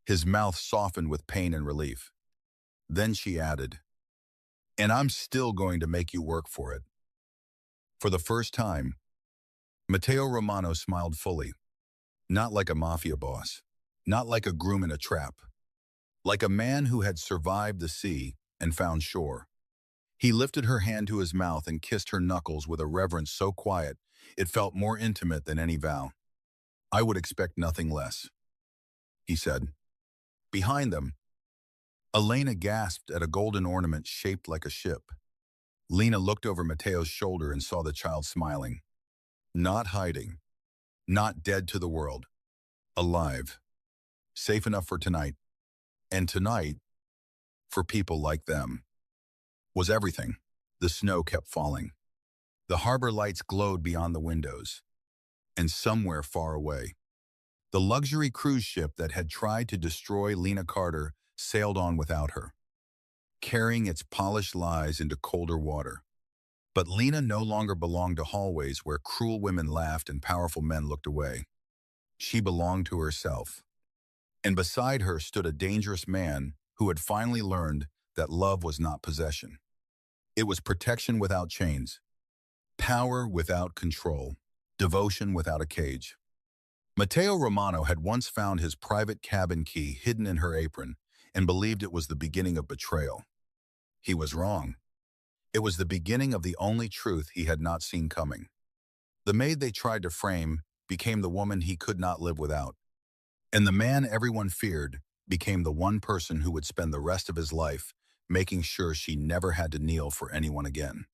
His mouth softened with pain and relief. Then she added, "And I'm still going to make you work for it." For the first time, Mateo Romano smiled fully, not like a mafia boss, not like a groom in a trap, like a man who had survived the sea and found shore. He lifted her hand to his mouth and kissed her knuckles with a reverence so quiet it felt more intimate than any vow. "I would expect nothing less," he said. Behind them, Elena gasped at a golden ornament shaped like a ship. Lena looked over Mateo's shoulder and saw the child smiling. Not hiding, not dead to the world, alive, safe enough for tonight. And tonight, for people like them, was everything. The snow kept falling. The harbor lights glowed beyond the windows. And somewhere far away, the luxury cruise ship that had tried to destroy Lena Carter sailed on without her, carrying its polished lies into colder water. But Lena no longer belonged to hallways where cruel women laughed and powerful men looked away. She belonged to herself. And beside her stood a dangerous man who had finally learned that love was not possession. It was protection without chains, power without control, devotion without a cage. Mateo Romano had once found his private cabin key hidden in her apron and believed it was the beginning of betrayal. He was wrong. It was the beginning of the only truth he had not seen coming. The maid they tried to frame became the woman he could not live without. And the man everyone feared became the one person who would spend the rest of his life making sure she never had to kneel for anyone again.